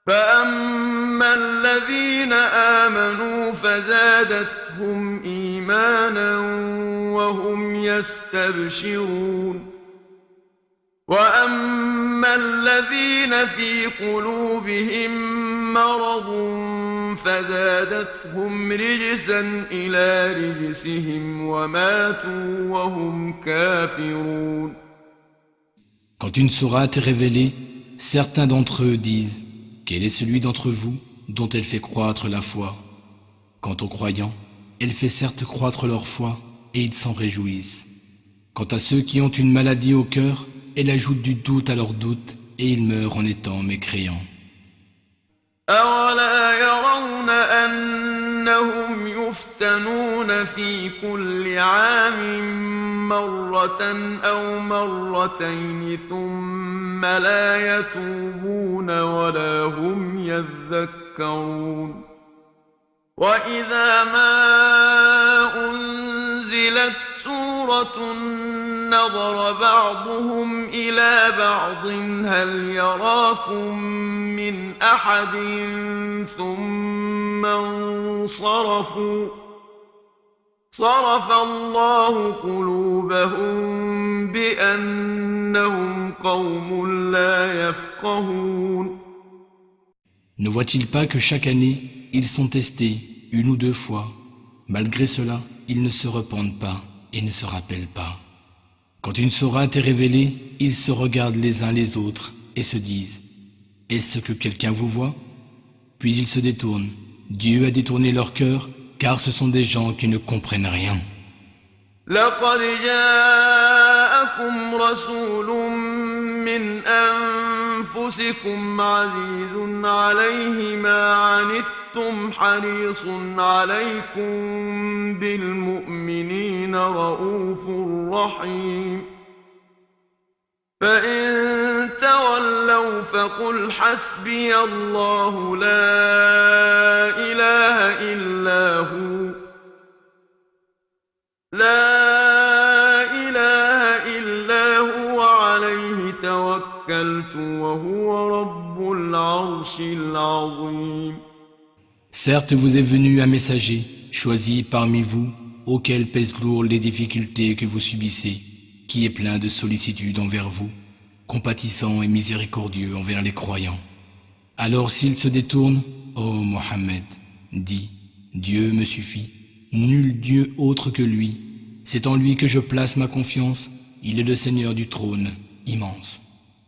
فَأَمَّا الَّذِينَ آمَنُوا فَزَادَتْهُمْ إِيمَانًا وَهُمْ يَسْتَبْشِرُونَ وَأَمَّا الَّذِينَ فِي قُلُوبِهِم مَّرَضٌ فَزَادَتْهُمْ رِجْسًا إِلَىٰ رِجْسِهِمْ وَمَاتُوا وَهُمْ كَافِرُونَ. Quand une sourate est révélée, certains d'entre eux disent: quel est celui d'entre vous dont elle fait croître la foi? Quant aux croyants, elle fait certes croître leur foi et ils s'en réjouissent. Quant à ceux qui ont une maladie au cœur, elle ajoute du doute à leur doute et ils meurent en étant mécréants. أَوَلَا يَرَوْنَ أَنَّهُمْ يُفْتَنُونَ فِي كُلِّ عَامٍ مَّرَّةً أَوْ مَرَّتَيْنِ ثُمَّ لَا يَتُوبُونَ وَلَا هُمْ يَذَّكَّرُونَ. وَإِذَا مَا أُنزِلَتْ سورة نظر بعضهم إلى بعض هل يراكم من أحد ثم انصرفوا صرف الله قلوبهم بأنهم قوم لا يفقهون. Ne voit-il pas que chaque année, ils sont testés une ou deux fois. Malgré cela, ils ne se repentent pas et ne se rappellent pas. Quand une sourate est révélée, ils se regardent les uns les autres et se disent « Est-ce que quelqu'un vous voit ?» Puis ils se détournent. Dieu a détourné leur cœur, car ce sont des gens qui ne comprennent rien. لقد جاءكم رسول من أنفسكم عزيز عليه ما عنتم حريص عليكم بالمؤمنين رؤوف رحيم فإن تولوا فقل حسبي الله لا إله إلا هو عليه توكلت وهو رب العرش العظيم. Certes, vous est venu un messager, choisi parmi vous, auquel pèsent lourd les difficultés que vous subissez, qui est plein de sollicitude envers vous, compatissant et miséricordieux envers les croyants. Alors s'ils se détournent, ô Mohammed, dis, Dieu me suffit, nul Dieu autre que lui, c'est en lui que je place ma confiance, il est le Seigneur du trône immense.